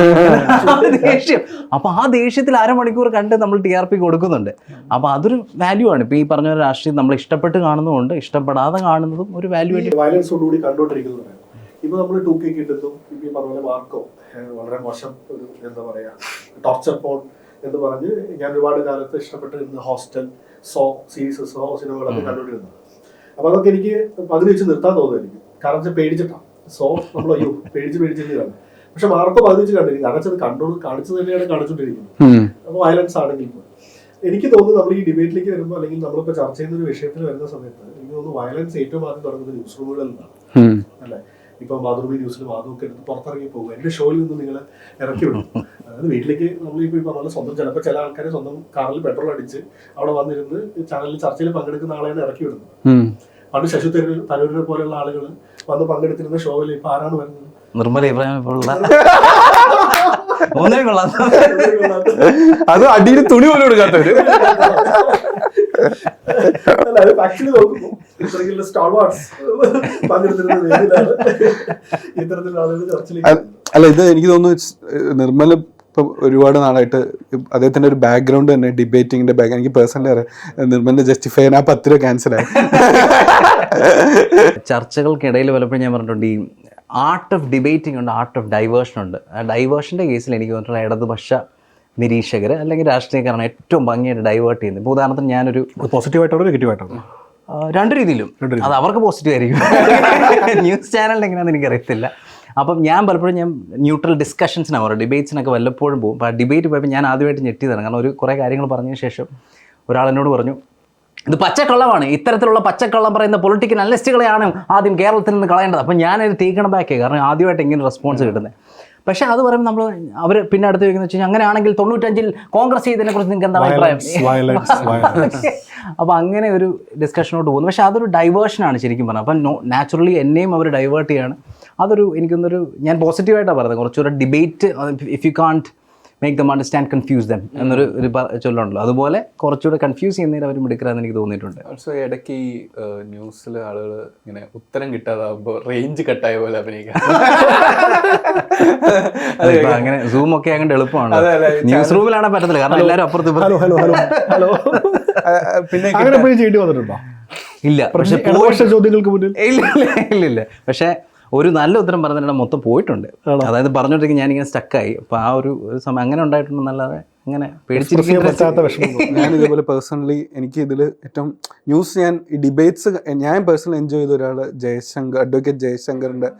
ദേഷ്യം. അപ്പോൾ ആ ദേഷ്യത്തിൽ അരമണിക്കൂർ കണ്ട് നമ്മൾ TRP കൊടുക്കുന്നുണ്ട്. അപ്പോൾ അതൊരു വാല്യൂ ആണ്. ഇപ്പോൾ ഈ പറഞ്ഞ ഒരു രാഷ്ട്രീയം നമ്മൾ ഇഷ്ടപ്പെട്ട് കാണുന്നതുകൊണ്ട് ഇഷ്ടപ്പെടാതെ കാണുന്നതും ഒരു വാല്യൂ ആയിട്ട്. വയലൻസോടുകൂടി കണ്ടുകൊണ്ടിരിക്കുന്നത് ഇപ്പോൾ നമ്മൾ 2K കിട്ടുന്നു. ഇപ്പോൾ ഈ പറഞ്ഞ പോലെ മാർക്കോ വളരെ മോശം ഒരു എന്താ പറയുക ടോർച്ചർ പോൺ എന്ന് പറഞ്ഞ് ഞാൻ ഒരുപാട് കാലത്ത് ഇഷ്ടപ്പെട്ടിരുന്ന ഹോസ്റ്റൽ, സോ സീരീസ്, സോ സിനിമകളൊക്കെ കണ്ടുകൊണ്ടിരുന്നത്. അപ്പോൾ അതൊക്കെ എനിക്ക് പകുതി വെച്ച് നിർത്താൻ തോന്നുമായിരിക്കും. കാരണം പേടിച്ചിട്ടാണ്. സോ നമ്മൾ അയ്യോ പേടിച്ചിട്ടാണ്. പക്ഷെ മാർക്കോ പകുതി വെച്ച് കണ്ടിരിക്കും. കാരണം അത് കാണിച്ചു തന്നെയാണ് കാണിച്ചുകൊണ്ടിരിക്കുന്നത്. അപ്പോൾ വയലൻസ് ആണെങ്കിൽ പോലും എനിക്ക് തോന്നുന്നു നമ്മൾ ഈ ഡിബേറ്റിലേക്ക് വരുമ്പോൾ, അല്ലെങ്കിൽ നമ്മളിപ്പോൾ ചർച്ച ചെയ്യുന്ന ഒരു വിഷയത്തിൽ വരുന്ന സമയത്ത് എനിക്ക് തോന്നുന്നു വയലൻസ് ഏറ്റവും ആദ്യം തുടങ്ങുന്നത് ന്യൂസ് റൂമുകളിൽ നിന്നാണ് അല്ലേ. ഇപ്പൊ മാതൃഭൂമി ന്യൂസിൽ മാധവൊക്കെ എടുത്ത് പുറത്തിറങ്ങി പോകും. എന്റെ ഷോയിൽ നിന്ന് നിങ്ങൾ ഇറക്കി വിടും. അതായത് വീട്ടിലേക്ക് നമ്മളിപ്പോ ഈ പറഞ്ഞ സ്വന്തം ചിലപ്പോൾ ചില ആൾക്കാരെ സ്വന്തം കാറിൽ പെട്രോൾ അടിച്ച് അവിടെ വന്നിരുന്ന് ചാനലിൽ ചർച്ചയിൽ പങ്കെടുക്കുന്ന ആളെയാണ് ഇറക്കി വിടുന്നത്. പണ്ട് ശശി തരൂരിനെ പോലെയുള്ള ആളുകൾ വന്ന് പങ്കെടുത്തിരുന്ന ഷോയിൽ ഇപ്പൊ ആരാണ് വരുന്നത്? നിർമ്മല ഇബ്രാഹിം അത് അടിയിൽ തുണി പോലും എടുക്കാത്തവര്. ആക്ച്വലി നോക്കുമ്പോൾ ഇത്തരത്തിലുള്ള സ്റ്റാർ വാർസ് പങ്കെടുത്തിരുന്ന ഇത്തരത്തിലുള്ള ആളുകൾ ചർച്ചയിലേക്ക്. അല്ല, ഇത് എനിക്ക് തോന്നുന്നു നിർമ്മല ഇപ്പം ഒരുപാട് നാളായിട്ട് അദ്ദേഹത്തിന്റെ ഒരു ബാക്ക്ഗ്രൗണ്ട് തന്നെ ഡിബേറ്റിങ്ങിന്റെ എനിക്ക് പേഴ്സണലി അറിയാം. നിർമ്മലിന്റെ ജസ്റ്റിഫൈ ആ 10 രൂപ ക്യാൻസലായി. ചർച്ചകൾക്കിടയിൽ പലപ്പോഴും ഞാൻ പറഞ്ഞിട്ടുണ്ട് ഈ ആർട്ട് ഓഫ് ഡിബേറ്റിംഗ് ഉണ്ട്, ആർട്ട് ഓഫ് ഡൈവേർഷൻ ഉണ്ട്. ആ ഡൈവേർഷൻ്റെ കേസിൽ എനിക്ക് തോന്നിയിട്ടുള്ള ഇടതുപക്ഷ നിരീക്ഷകർ അല്ലെങ്കിൽ രാഷ്ട്രീയക്കാരാണ് ഏറ്റവും ഭംഗിയായിട്ട് ഡൈവേർട്ട് ചെയ്യുന്നത്. ഇപ്പോൾ ഉദാഹരണത്തിന് ഞാനൊരു പോസിറ്റീവായിട്ടാണോ നെഗറ്റീവായിട്ടാണോ? രണ്ട് രീതിയിലും. അത് അവർക്ക് പോസിറ്റീവ് ആയിരിക്കും. ന്യൂസ് ചാനലിൽ എങ്ങനെയാണെന്ന് എനിക്കറിയത്തില്ല. അപ്പം ഞാൻ പലപ്പോഴും ന്യൂട്രൽ ഡിസ്കഷൻസിനാണ് പറയുക, ഡിബേറ്റ്സിനൊക്കെ വല്ലപ്പോഴും പോകും. അപ്പോൾ ആ ഡിബേറ്റ് പോയപ്പോൾ ഞാൻ ആദ്യമായിട്ട് ഞെട്ടിയതാണ്. കാരണം ഒരു കുറേ കാര്യങ്ങൾ പറഞ്ഞതിന് ശേഷം ഒരാളെന്നോട് പറഞ്ഞു, ഇത് പച്ചക്കള്ളമാണ്, ഇത്തരത്തിലുള്ള പച്ചക്കള്ളം പറയുന്ന പൊളിറ്റിക്കൽ അനലിസ്റ്റുകളെയാണ് ആദ്യം കേരളത്തിൽ നിന്ന് കളയേണ്ടത്. അപ്പം ഞാനത് ടേക്കണം ബാക്ക്, കാരണം ആദ്യമായിട്ട് എങ്ങനെ റെസ്പോൺസ് കിട്ടുന്നത്. പക്ഷേ അത് പറയുമ്പോൾ അവർ പിന്നെ അടുത്ത് ചോദിക്കുന്നത് വെച്ച് കഴിഞ്ഞാൽ അങ്ങനെയാണെങ്കിൽ 95-ൽ കോൺഗ്രസ് ചെയ്തതിനെക്കുറിച്ച് നിങ്ങൾക്ക് എന്താണ് അഭിപ്രായം? അപ്പോൾ അങ്ങനെ ഒരു ഡിസ്കഷനോട്ട് പോകുന്നു. പക്ഷേ അതൊരു ഡൈവേർഷനാണ് ശരിക്കും പറഞ്ഞത്. അപ്പം നാച്ചുറലി എന്നെയും അവർ ഡൈവേർട്ട് ചെയ്യാണ്. അതൊരു എനിക്കൊന്നൊരു ഞാൻ പോസിറ്റീവായിട്ടാണ് പറയുന്നത്. കുറച്ചുകൂടെ debate, if you can't make them understand confuse dum എന്നൊരു ചൊല്ലുണ്ടല്ലോ, അതുപോലെ കുറച്ചുകൂടെ കൺഫ്യൂസ് ചെയ്യുന്നതിന് അവർ മിടുക്കരാന്ന് എനിക്ക് തോന്നിയിട്ടുണ്ട്. ഓൾസോ ഇടയ്ക്ക് ഈ ന്യൂസിൽ ആളുകൾ ഇങ്ങനെ ഉത്തരം കിട്ടാതാകുമ്പോൾ റേഞ്ച് കട്ടായ പോലെ അഭിനയിക്കാം. അങ്ങനെ സൂം ഒക്കെ അങ്ങനെ എളുപ്പമാണ്. ന്യൂസ് റൂമിലാണെ പറ്റത്തില്ല, കാരണം എല്ലാവരും അപ്പുറത്ത് പിന്നെ അങ്ങനെ ചെയ്യേണ്ടി വന്നിട്ടുണ്ടോ? ഇല്ല. പക്ഷേ ചോദ്യങ്ങൾക്ക് മുന്നിൽ ഇല്ല. പക്ഷേ ഒരു നല്ല ഉത്തരം പറഞ്ഞിട്ട് മൊത്തം പോയിട്ടുണ്ട്. അതായത് പറഞ്ഞോണ്ടിരിക്കും ഞാനിങ്ങനെ സ്റ്റക്കായി. അപ്പോൾ ആ ഒരു സമയം അങ്ങനെ ഉണ്ടായിട്ടുണ്ടെന്നല്ലാതെ അങ്ങനെ പേടിച്ചിരിക്കാൻ പറ്റാത്ത വിഷമം. ഞാൻ ഇതേപോലെ പേഴ്സണലി എനിക്ക് ഇതിൽ ഏറ്റവും ന്യൂസ് ഞാൻ ഈ ഡിബേറ്റ്സ് ഞാൻ പേഴ്സണലി എൻജോയ് ചെയ്ത ഒരാൾ അഡ്വക്കേറ്റ് ജയശങ്കറിൻ്റെ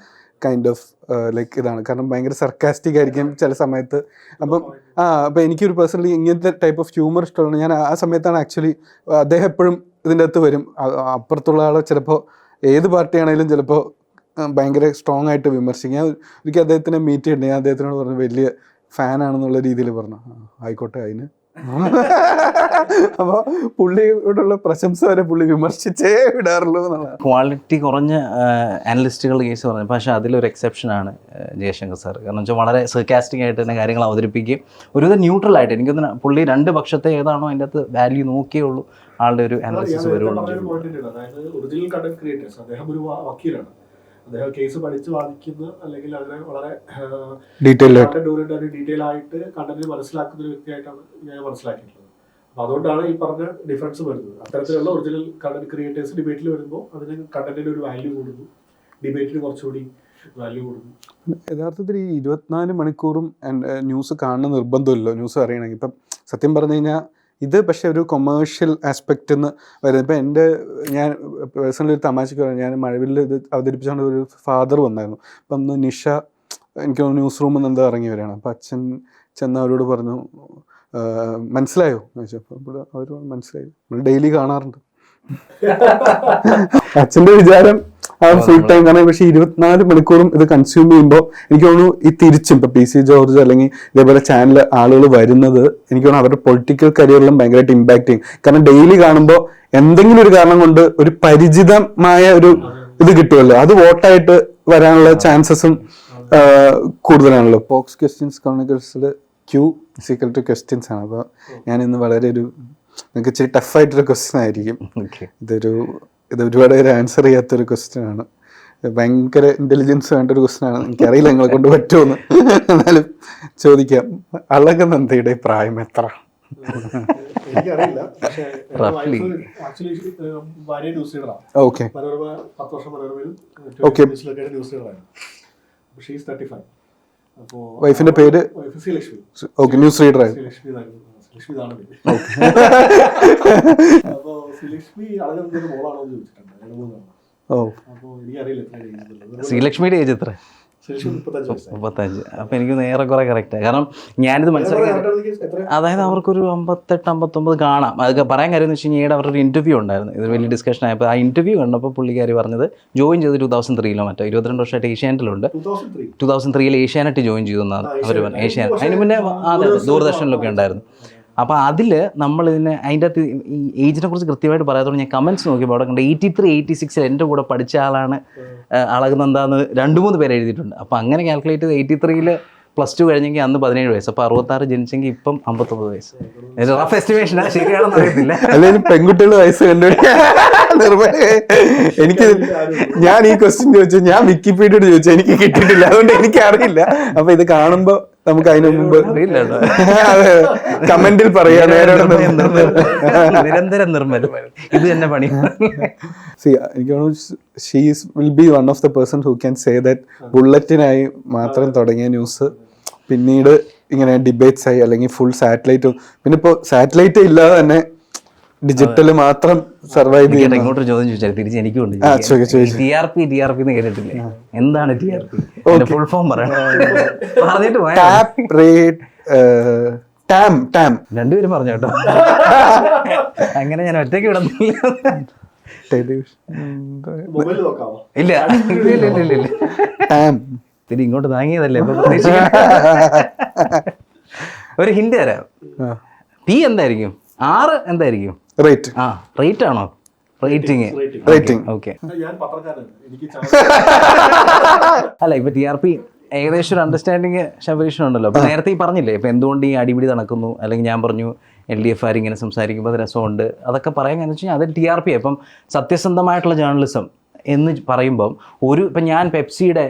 കൈൻഡ് ഓഫ് ലൈക്ക് ഇതാണ്. കാരണം ഭയങ്കര സർക്കാസ്റ്റിക് ആയിരിക്കും ചില സമയത്ത്. അപ്പം എനിക്കൊരു പേഴ്സണലി ഇങ്ങനത്തെ ടൈപ്പ് ഓഫ് ഹ്യൂമർ ഇഷ്ടമുള്ള ഞാൻ ആ സമയത്താണ് ആക്ച്വലി അദ്ദേഹം എപ്പോഴും ഇതിൻ്റെ അകത്ത് വരും. അപ്പുറത്തുള്ള ആൾ ചിലപ്പോൾ ഏത് പാർട്ടിയാണെങ്കിലും ചിലപ്പോൾ ഭയങ്കര സ്ട്രോങ് ആയിട്ട് വിമർശിക്കും. ഞാൻ ഒരിക്കൽ അദ്ദേഹത്തിനെ മീറ്റ് ചെയ്തിട്ടുണ്ട്. ഞാൻ അദ്ദേഹത്തിനോട് പറഞ്ഞു വലിയ ഫാനാണെന്നുള്ള രീതിയിൽ പറഞ്ഞു, ആയിക്കോട്ടെ അതിന് അപ്പോൾ പുള്ളിയോടുള്ള പ്രശംസ വരെ പുള്ളി വിമർശിച്ചേ വിടാറുള്ളൂ എന്നുള്ളതാണ്. ക്വാളിറ്റി കുറഞ്ഞ അനലിസ്റ്റുകളുടെ കേസ് പറഞ്ഞു, പക്ഷേ അതിലൊരു എക്സെപ്ഷനാണ് ജയശങ്കർ സാർ. കാരണം വെച്ചാൽ വളരെ സർക്കാസ്റ്റിക് ആയിട്ട് തന്നെ കാര്യങ്ങൾ അവതരിപ്പിക്കുകയും ഒരുവിധം ന്യൂട്രൽ ആയിട്ട്, എനിക്കൊന്ന് പുള്ളി രണ്ട് പക്ഷത്തെ ഏതാണോ അതിൻ്റെ അകത്ത് വാല്യൂ നോക്കിയേ ഉള്ളൂ ആളുടെ ഒരു അനാലിസിസ് വരുള്ളൂ. അതായത് ഒറിജിനൽ കണ്ടന്റ് ക്രിയേറ്റേഴ്സ്, അദ്ദേഹം ഒരു വക്കീലാണ്, അദ്ദേഹം കേസ് പഠിച്ച് വാദിക്കുന്ന അല്ലെങ്കിൽ അങ്ങനെ വളരെ ഡീറ്റെയിൽ ആയിട്ട് കണ്ടന്റ് മനസ്സിലാക്കുന്ന ഒരു വ്യക്തിയായിട്ടാണ് ഞാൻ മനസ്സിലാക്കിയിട്ടുള്ളത്. അപ്പോൾ അതുകൊണ്ടാണ് ഈ പറഞ്ഞ ഡിഫറൻസ് വരുന്നത്. അത്തരത്തിലുള്ള ഒറിജിനൽ കണ്ടന്റ് ക്രിയേറ്റേഴ്സ് ഡിബേറ്റിൽ വരുമ്പോൾ അതിന് കണ്ടന്റിന് ഒരു വാല്യൂ കൂടുന്നു, ഡിബേറ്റിന് കുറച്ചുകൂടി വാല്യൂ കൂടുന്നു. യഥാർത്ഥത്തിൽ ഈ 24 മണിക്കൂറും ന്യൂസ് കാണുന്ന നിർബന്ധമില്ലല്ലോ ന്യൂസ് അറിയണമെങ്കിൽ. ഇപ്പം സത്യം പറഞ്ഞു കഴിഞ്ഞാൽ ഇത് പക്ഷേ ഒരു കൊമേഴ്ഷ്യൽ ആസ്പെക്റ്റ് എന്ന് വരുന്നത്. ഇപ്പം ഞാൻ പേഴ്സണലി ഒരു തമാശക്ക് പറയാം, ഞാൻ മഴവിൽ ഇത് അവതരിപ്പിച്ചുകൊണ്ട് ഒരു ഫാദർ വന്നായിരുന്നു. അപ്പം അന്ന് നിഷ എനിക്ക് ന്യൂസ് റൂമിൽ നിന്ന് എന്താ ഇറങ്ങി വരികയാണ്. അപ്പം അച്ഛൻ ചെന്ന് അവരോട് പറഞ്ഞു, മനസ്സിലായോ എന്ന് ചോദിച്ചപ്പോൾ അവർ മനസ്സിലായി, നമ്മൾ ഡെയിലി കാണാറുണ്ട്. അച്ഛൻ്റെ വിചാരം ഫുൾ ടൈം കാണാൻ. പക്ഷേ 24 മണിക്കൂറും ഇത് കൺസ്യൂം ചെയ്യുമ്പോൾ എനിക്ക് തോന്നുന്നു ഈ തിരിച്ചും ഇപ്പം PC ജോർജ് അല്ലെങ്കിൽ ഇതേപോലെ ചാനൽ ആളുകൾ വരുന്നത് എനിക്ക് തോന്നുന്നു അവരുടെ പൊളിറ്റിക്കൽ കരിയറിലും ഭയങ്കരമായിട്ട് ഇമ്പാക്ട് ചെയ്യും. കാരണം ഡെയിലി കാണുമ്പോൾ എന്തെങ്കിലും ഒരു കാരണം കൊണ്ട് ഒരു പരിചിതമായ ഒരു ഇത് കിട്ടുമല്ലോ, അത് വോട്ടായിട്ട് വരാനുള്ള ചാൻസസും കൂടുതലാണല്ലോ. ഫോക്സ് ക്വസ്റ്റ്യൻസ് ക്രോണിക്കിൾസിൽ Q= ക്വസ്റ്റ്യൻസ് ആണ്. അപ്പോൾ ഞാൻ ഇന്ന് വളരെ നിങ്ങൾക്ക് ഇച്ചിരി ടഫായിട്ടൊരു ക്വസ്റ്റ്യൻ ആയിരിക്കും. ഇത് ഒരുപാട് പേര് ആൻസർ ചെയ്യാത്തൊരു ക്വസ്റ്റ്യൻ ആണ്. ഭയങ്കര ഇൻ്റലിജൻസ് വേണ്ട ഒരു ക്വസ്റ്റ്യൻ ആണ്. എനിക്കറിയില്ല നിങ്ങളെ കൊണ്ട് പറ്റുമെന്ന്, എന്നാലും ചോദിക്കാം. അളകനന്ദയുടെ പ്രായം എത്ര? എനിക്കറിയില്ല, പക്ഷേ ഓക്കെ വൈഫിന്റെ പേര് ഓക്കെ ന്യൂസ് റീഡർ ആയിരുന്നു. ശ്രീലക്ഷ്മിയുടെ ഏജ് എത്ര? 35. അപ്പം എനിക്ക് ഏറെക്കുറെ കറക്റ്റാണ്. കാരണം ഞാനിത് മനസ്സിലാക്കി, അതായത് അവർക്കൊരു 58-59 കാണാം. അത് പറയാൻ കാര്യം എന്ന് വെച്ച് കഴിഞ്ഞാൽ അവരുടെ ഇൻ്റർവ്യൂ ഉണ്ടായിരുന്നു, ഇത് വലിയ ഡിസ്കഷൻ ആയപ്പോൾ. ആ ഇൻ്റർവ്യൂ കണ്ടപ്പോൾ പുള്ളിക്കാരി പറഞ്ഞത് ജോയിൻ ചെയ്ത് 2003 മറ്റോ 22 വർഷമായിട്ട് ഏഷ്യാനെറ്റിലുണ്ട്. 2003 ഏഷ്യാനെറ്റ് ജോയിൻ ചെയ്തു എന്നാണ് അവർ പറഞ്ഞത്. ഏഷ്യാനെറ്റ് അതിന് മുന്നേ അതെ ദൂരദർശനിലൊക്കെ ഉണ്ടായിരുന്നു. അപ്പോൾ അതിൽ നമ്മളിതിനെ അതിൻ്റെ അകത്ത് ഈ ഏജിനെ കുറിച്ച് കൃത്യമായിട്ട് പറയാത്തതുകൊണ്ട് ഞാൻ കമൻറ്റ്സ് നോക്കിയപ്പോൾ അവിടെ കണ്ട് 83-86 എൻ്റെ കൂടെ പഠിച്ച ആളാണ് അളകനന്ദാന്ന് 2-3 പേര് എഴുതിയിട്ടുണ്ട്. അപ്പോൾ അങ്ങനെ കാൽക്കുലേറ്റ് ചെയ്ത് 83 +2 കഴിഞ്ഞെങ്കിൽ അന്ന് 17 വയസ്സ്, അപ്പോൾ 66 ജനിച്ചെങ്കിൽ ഇപ്പം 59 വയസ്സ്. റഫ് എസ്റ്റിമേഷനാണ്, ശരിയാണെന്ന് അറിയത്തില്ല. അല്ലെങ്കിൽ പെൺകുട്ടികളുടെ വയസ്സ് എനിക്ക് ഞാൻ ഈ ക്വസ്റ്റ്യൻ ചോദിച്ചു, ഞാൻ വിക്കിപീഡിയോട് ചോദിച്ചു, എനിക്ക് കിട്ടിയിട്ടില്ല, അതുകൊണ്ട് എനിക്ക് അറിയില്ല. അപ്പൊ ഇത് കാണുമ്പോ നമുക്ക് അതിന് മുമ്പ് കമന്റിൽ പറയാ. നിരന്തരം നിർമ്മലം ഇത് തന്നെ പണി. എനിക്ക് തോന്നുന്നു she will be one of the person who can say that ബുള്ളറ്റിനായി മാത്രം തുടങ്ങിയ ന്യൂസ് പിന്നീട് ഇങ്ങനെ ഡിബേറ്റ്സ് ആയി, അല്ലെങ്കിൽ ഫുൾ സാറ്റലൈറ്റും, പിന്നെ ഇപ്പോൾ സാറ്റലൈറ്റ് ഇല്ലാതെ തന്നെ ഡിജിറ്റൽ മാത്രം സർവൈവ് ചെയ്യുന്ന. ഇങ്ങോട്ടൊരു ചോദ്യം ചോദിച്ചാൽ തിരിച്ച് എനിക്കുണ്ട്. TRP എന്ന് കേട്ടിട്ടില്ലേ? എന്താണ് TRP? ഫുൾ ഫോം പറഞ്ഞിട്ട് രണ്ടുപേരും പറഞ്ഞു കേട്ടോ. അങ്ങനെ ഞാൻ ഒറ്റയ്ക്ക് വിടുന്നില്ല. ഇല്ല തിരി ഇങ്ങോട്ട് താങ്ങിയതല്ലേ. ഒരു ഹിന്റ് തരാം. P എന്തായിരിക്കും? 6 എന്തായിരിക്കും? റേറ്റ് ആണോ? Rating okay. അല്ല ഇപ്പൊ TRP ഏകദേശം ഒരു അണ്ടർസ്റ്റാൻഡിങ് ശബരീഷനുണ്ടല്ലോ. അപ്പൊ നേരത്തെ ഈ പറഞ്ഞില്ലേ ഇപ്പൊ എന്തുകൊണ്ട് ഈ അടിപിടി നടക്കുന്നു, അല്ലെങ്കിൽ ഞാൻ പറഞ്ഞു LDF ഇങ്ങനെ സംസാരിക്കുമ്പോൾ അത് രസമുണ്ട്, അതൊക്കെ പറയാൻ കാരണം വെച്ച് കഴിഞ്ഞാൽ അത് TRP. ഇപ്പം സത്യസന്ധമായിട്ടുള്ള ജേർണലിസം എന്ന് പറയുമ്പം ഇപ്പം ഞാൻ പെപ്സിയുടെ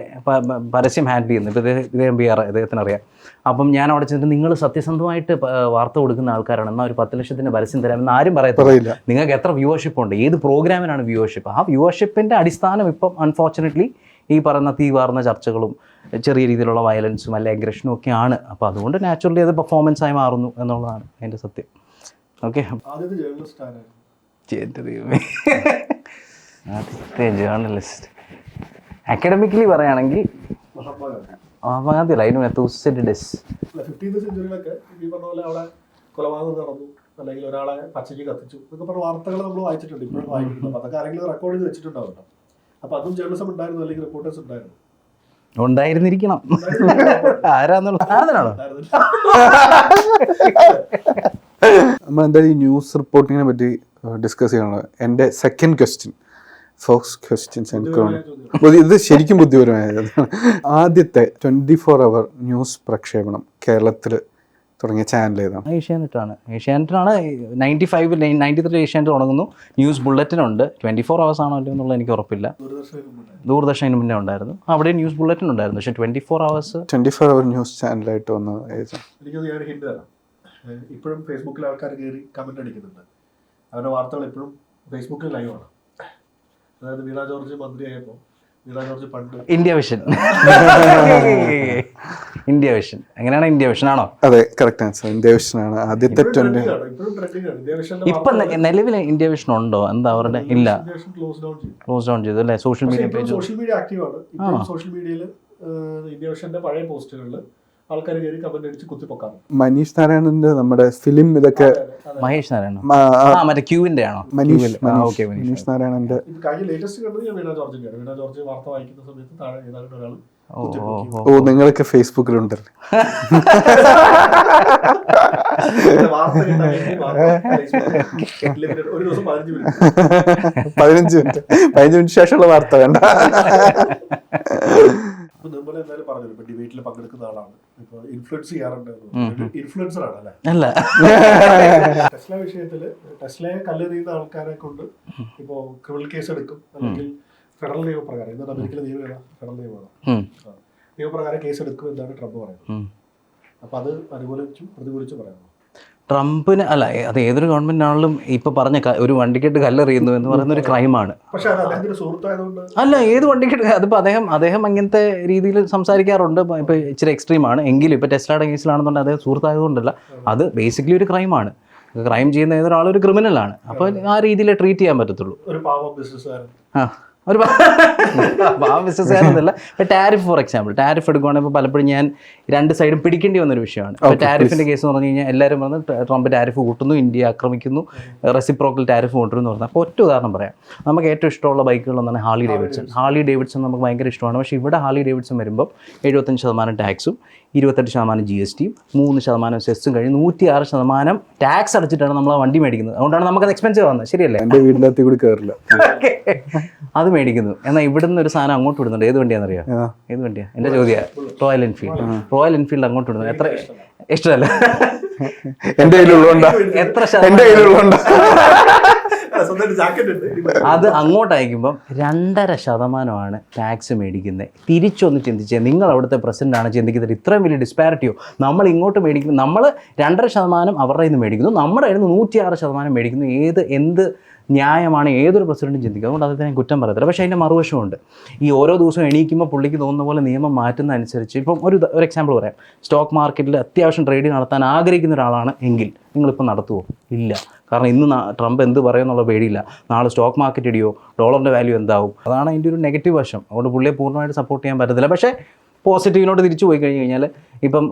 പരസ്യം ഹാൻഡിൽ ചെയ്യുന്നു. ഇപ്പോൾ ഇദ്ദേഹം PR അദ്ദേഹത്തിന് അറിയാം. അപ്പം ഞാൻ അവിടെ ചെന്നിട്ട് നിങ്ങൾ സത്യസന്ധമായിട്ട് വാർത്ത കൊടുക്കുന്ന ആൾക്കാരാണ്, എന്നാൽ ഒരു 10 ലക്ഷത്തിൻ്റെ പരസ്യം തരാമെന്ന് ആരും പറയത്തില്ല. നിങ്ങൾക്ക് എത്ര വ്യൂവർഷിപ്പ് ഉണ്ട്, ഏത് പ്രോഗ്രാമിനാണ് വ്യൂവർഷിപ്പ്, ആ വ്യൂവർഷിപ്പിൻ്റെ അടിസ്ഥാനം ഇപ്പം അൺഫോർച്ചുനേറ്റ്ലി ഈ പറയുന്ന തീവാർന്ന ചർച്ചകളും ചെറിയ രീതിയിലുള്ള വയലൻസും അല്ലെ അഗ്രഷനും ഒക്കെയാണ്. അപ്പോൾ അതുകൊണ്ട് നാച്ചുറലി അത് പെർഫോമൻസായി മാറുന്നു എന്നുള്ളതാണ് അതിൻ്റെ സത്യം. ഓക്കെ, ആദ്യത്തെ ജേർണലിസ്റ്റ് അക്കാഡമിക്കലി പറയുകയാണെങ്കിൽ മഹാത്മാഗാന്ധിയല്ല, അതിന് 15th സെഞ്ച്വറിയിലൊക്കെ ഈ പറഞ്ഞ പോലെ അവിടെ കൊലപാതകം നടന്നു, അല്ലെങ്കിൽ ഒരാളെ പച്ചയ്ക്ക് കത്തിച്ചു എന്നൊക്കെ പറഞ്ഞ വാർത്തകൾ നമ്മൾ വായിച്ചിട്ടുണ്ട്, ഇപ്പോഴും വായിക്കുന്നുണ്ട്. അതൊക്കെ ആരെങ്കിലും റെക്കോർഡ് ചെയ്ത് വെച്ചിട്ടുണ്ടാവുമല്ലോ. അപ്പോൾ അതും ജേർണലിസം ഉണ്ടായിരുന്നു, അല്ലെങ്കിൽ റിപ്പോർട്ടേഴ്സ് ഉണ്ടായിരുന്നു, ഉണ്ടായിരുന്നിരിക്കണം. ആരാന്നുള്ള നമ്മൾ എന്തായാലും ഈ ന്യൂസ് റിപ്പോർട്ടിങ്ങിനെ പറ്റി ഡിസ്കസ് ചെയ്യണം. എൻ്റെ second question folks questions and chronicles. ഇത് ശരിക്കും ബുദ്ധിപരമായത്. ആദ്യത്തെ 24 hour ന്യൂസ് പ്രക്ഷേപണം കേരളത്തിൽ തുടങ്ങിയ ചാനൽ ഏതാണ്? ഏഷ്യാനെറ്റാണ്. 93 ഏഷ്യാനെറ്റ് തുടങ്ങുന്നു. ന്യൂസ് ബുള്ളറ്റിനുണ്ട്. 24 hours ആണോ അല്ലോ എന്നുള്ളത് എനിക്ക് ഉറപ്പില്ല. ദൂരദർശന് മുന്നേ ഉണ്ടായിരുന്നു. അവിടെ ന്യൂസ് ബുള്ളറ്റിൻ ഉണ്ടായിരുന്നു. പക്ഷേ 24 hours 24 hour ന്യൂസ് ചാനലായിട്ട് വന്നത് ഏതാണ്? എനിക്കത് ഹിന്റ് തരാം. ഇപ്പോഴും ഫേസ്ബുക്കിൽ ആൾക്കാർ കയറി കമന്റ് അടിക്കുന്നുണ്ട്. അവരുടെ വാർത്തകൾ എപ്പോഴും ഫേസ്ബുക്കിൽ ലൈവാണ്. അതായത് വീണ ജോർജ് മന്ത്രിയായപ്പോൾ വീണ ജോർജ് പണ്ട് ഇന്ത്യ വിഷൻ. ഇന്ത്യ വിഷൻ എങ്ങനെയാണ്? ഇന്ത്യ വിഷൻ ആണോ? അതെ, കറക്റ്റ് ആൻസർ. ഇന്ത്യ വിഷനാണ് ആദ്യത്തെ 20. ഇപ്പൊ നിലവിൽ ഇന്ത്യ വിഷൻ ഉണ്ടോ? എന്താ അവരുടെ? ഇല്ല, ക്ലോസ് ഡൗൺ ചെയ്തു അല്ലേ? Social media page. Social media active ആണ്. സോഷ്യൽ മീഡിയയിൽ ഇന്ത്യ വിഷന്റെ പഴയ പോസ്റ്റുകളിൽ ആൾക്കാർ കയറി കമന്റ് അടിച്ച് കുത്തിപ്പൊക്കാണ്. മനീഷ് നാരായണന്റെ നമ്മുടെ ഫിലിം ഇതൊക്കെ. മഹേഷ് നാരായണോ? മറ്റേ ക്യൂവിന്റെ ആണോ? മനീഷ് നാരായണന്റെ കഴിഞ്ഞ ലേറ്റസ്റ്റ് കണ്ടത് ഞാൻ വീണ ജോർജിന്റെയാണ്. വീണ ജോർജ് വാർത്ത വായിക്കുന്ന സമയത്ത് താഴെ ഏതാണ്ട് ഒരാൾ ഓ, നിങ്ങളൊക്കെ ഫേസ്ബുക്കിലുണ്ടല്ലേ? ഒരു ദിവസം 15 മിനിറ്റ് ശേഷമുള്ള വാർത്ത വേണ്ട. അപ്പൊ നമ്മൾ എന്തായാലും പറഞ്ഞു, ഇപ്പൊ ഡിബേറ്റിൽ പങ്കെടുക്കുന്ന ആളാണ്, ഇപ്പൊ ഇൻഫ്ലുവൻസ് ചെയ്യാറുണ്ട്. ഇൻഫ്ലുവൻസർ ആണല്ലേ? അല്ല, ടെസ്ല വിഷയത്തില് ടെസ്ലയെ കല്ലെറിയുന്ന ആൾക്കാരെ കൊണ്ട് ഇപ്പോ ക്രിമിനൽ കേസ് എടുക്കും, അല്ലെങ്കിൽ ഫെഡറൽ നിയമപ്രകാരം, ഇന്നത്തെ അമേരിക്കയിലെ നിയമം ഫെഡറൽ നിയമമാണ്, നിയമപ്രകാരം കേസ് എടുക്കും എന്നാണ് ട്രംപ് പറയുന്നത്. അപ്പൊ അത് അനുകൂലിച്ചും പ്രതികൂലിച്ചും പറയുന്നു. ട്രംപിന് അല്ല, അത് ഏതൊരു ഗവൺമെന്റ് ആണെങ്കിലും ഇപ്പൊ പറഞ്ഞ ഒരു വണ്ടിക്കെട്ട് കല്ലെറിയുന്നു എന്ന് പറയുന്ന ഒരു ക്രൈമാണ്. അല്ല, ഏത് വണ്ടിക്കെട്ട്, അതിപ്പോ അദ്ദേഹം അങ്ങനത്തെ രീതിയിൽ സംസാരിക്കാറുണ്ട്. ഇപ്പൊ ഇച്ചിരി എക്സ്ട്രീം ആണ് എങ്കിലും, ഇപ്പൊ ടെസ്ലയുടെ കേസിലാണെന്നുണ്ടെങ്കിൽ അദ്ദേഹം സുഹൃത്തായതുകൊണ്ടല്ല, അത് ബേസിക്കലി ഒരു ക്രൈമാണ്. ക്രൈം ചെയ്യുന്ന ഏതൊരാളും ഒരു ക്രിമിനലാണ്. അപ്പൊ ആ രീതിയിൽ ട്രീറ്റ് ചെയ്യാൻ പറ്റത്തുള്ളൂ. ഒരു പാവം ബിസിനസ്സുകാരൻ, ഒരു ബിസിനസ്സുകാരൊന്നുമല്ല. ഇപ്പൊ ടാരിഫ്, ഫോർ എക്സാമ്പിൾ, ടാരിഫ് എടുക്കുകയാണെങ്കിൽ ഇപ്പോൾ പലപ്പോഴും ഞാൻ രണ്ട് സൈഡും പിടിക്കേണ്ടി വന്നൊരു വിഷയമാണ്. ഇപ്പോൾ ടാരിഫിന്റെ കേസ് എന്ന് പറഞ്ഞു കഴിഞ്ഞാൽ എല്ലാവരും പറഞ്ഞ് ട്രംപ് ടാരിഫ് കൂട്ടുന്നു, ഇന്ത്യ ആക്രമിക്കുന്നു, റെസിപ്രോക്കൽ ടാരിഫ് കൊണ്ടുവരുന്നു പറഞ്ഞാൽ. അപ്പോൾ ഒറ്റ ഉദാഹരണം പറയാം. നമുക്ക് ഏറ്റവും ഇഷ്ടമുള്ള ബൈക്കുകൾ എന്നാണ് ഹാർലി ഡേവിഡ്സൺ നമുക്ക് ഭയങ്കര ഇഷ്ടമാണ്. പക്ഷേ ഇവിടെ ഹാർലി ഡേവിഡ്സൺ വരുമ്പോൾ 75% ടാക്സും 28% GST, 3% സെസ്സും കഴിഞ്ഞ് 106% ടാക്സ് അടച്ചിട്ടാണ് നമ്മൾ ആ വണ്ടി മേടിക്കുന്നത്. അതുകൊണ്ടാണ് നമുക്കത് എക്സ്പെൻസീവ് വന്നത്. ശരിയല്ലേ? എൻ്റെ വീടിനകത്ത് കൂടി കയറില്ല അത് മേടിക്കുന്നു. എന്നാൽ ഇവിടുന്ന് ഒരു സാധനം അങ്ങോട്ട് വിടുന്നുണ്ട്. ഏത് വണ്ടിയാണെന്നറിയാം? ഏത് വണ്ടിയാണ്? എൻ്റെ ചോദ്യം. റോയൽ എൻഫീൽഡ് അങ്ങോട്ട് വിടുന്നു. എത്ര ഇഷ്ടമല്ല? എൻ്റെ കയ്യിലുള്ളതുകൊണ്ടാ. എത്ര അത് അങ്ങോട്ട് അയക്കുമ്പം 2.5% ടാക്സ് മേടിക്കുന്നത്. തിരിച്ചൊന്ന് ചിന്തിച്ചേ, നിങ്ങൾ അവിടുത്തെ പ്രസിഡന്റാണ് ചിന്തിക്കുന്നത് ഇത്രയും വലിയ ഡിസ്പാരിറ്റിയോ? നമ്മൾ ഇങ്ങോട്ട് മേടിക്കുന്നു, നമ്മൾ 2.5% അവരുടെ നിന്ന് മേടിക്കുന്നു, നമ്മുടെ കയ്യിൽ നിന്ന് 106% മേടിക്കുന്നു. എന്ത് ന്യായമാണ് ഏതൊരു പ്രസിഡന്റും ചിന്തിക്കുക? അതുകൊണ്ട് അതിനെ ഞാൻ കുറ്റം പറയത്തില്ല. പക്ഷേ അതിൻ്റെ മറുവശമുണ്ട്. ഈ ഓരോ ദിവസവും എണീക്കുമ്പോൾ പുള്ളിക്ക് തോന്നുന്ന പോലെ നിയമം മാറ്റുന്ന അനുസരിച്ച്, ഇപ്പം ഒരു എക്സാമ്പിൾ പറയാം. സ്റ്റോക്ക് മാർക്കറ്റിൽ അത്യാവശ്യം ട്രേഡിംഗ് നടത്താൻ ആഗ്രഹിക്കുന്ന ഒരാളാണ് എങ്കിൽ നിങ്ങളിപ്പോൾ നടത്തുമോ? ഇല്ല. കാരണം ഇന്ന് ട്രംപ് എന്ത് പറയുമെന്നുള്ള പേടിയില്ല. നാളെ സ്റ്റോക്ക് മാർക്കറ്റ് ഇടിയോ, ഡോളറിൻ്റെ വാല്യൂ എന്താവും? അതാണ് അതിൻ്റെ ഒരു നെഗറ്റീവ് വശം. അതുകൊണ്ട് പുള്ളിയെ പൂർണ്ണമായിട്ട് സപ്പോർട്ട് ചെയ്യാൻ പറ്റത്തില്ല. പക്ഷേ പോസിറ്റീവിനോട് തിരിച്ചു പോയി കഴിഞ്ഞ് കഴിഞ്ഞാൽ, ഇപ്പം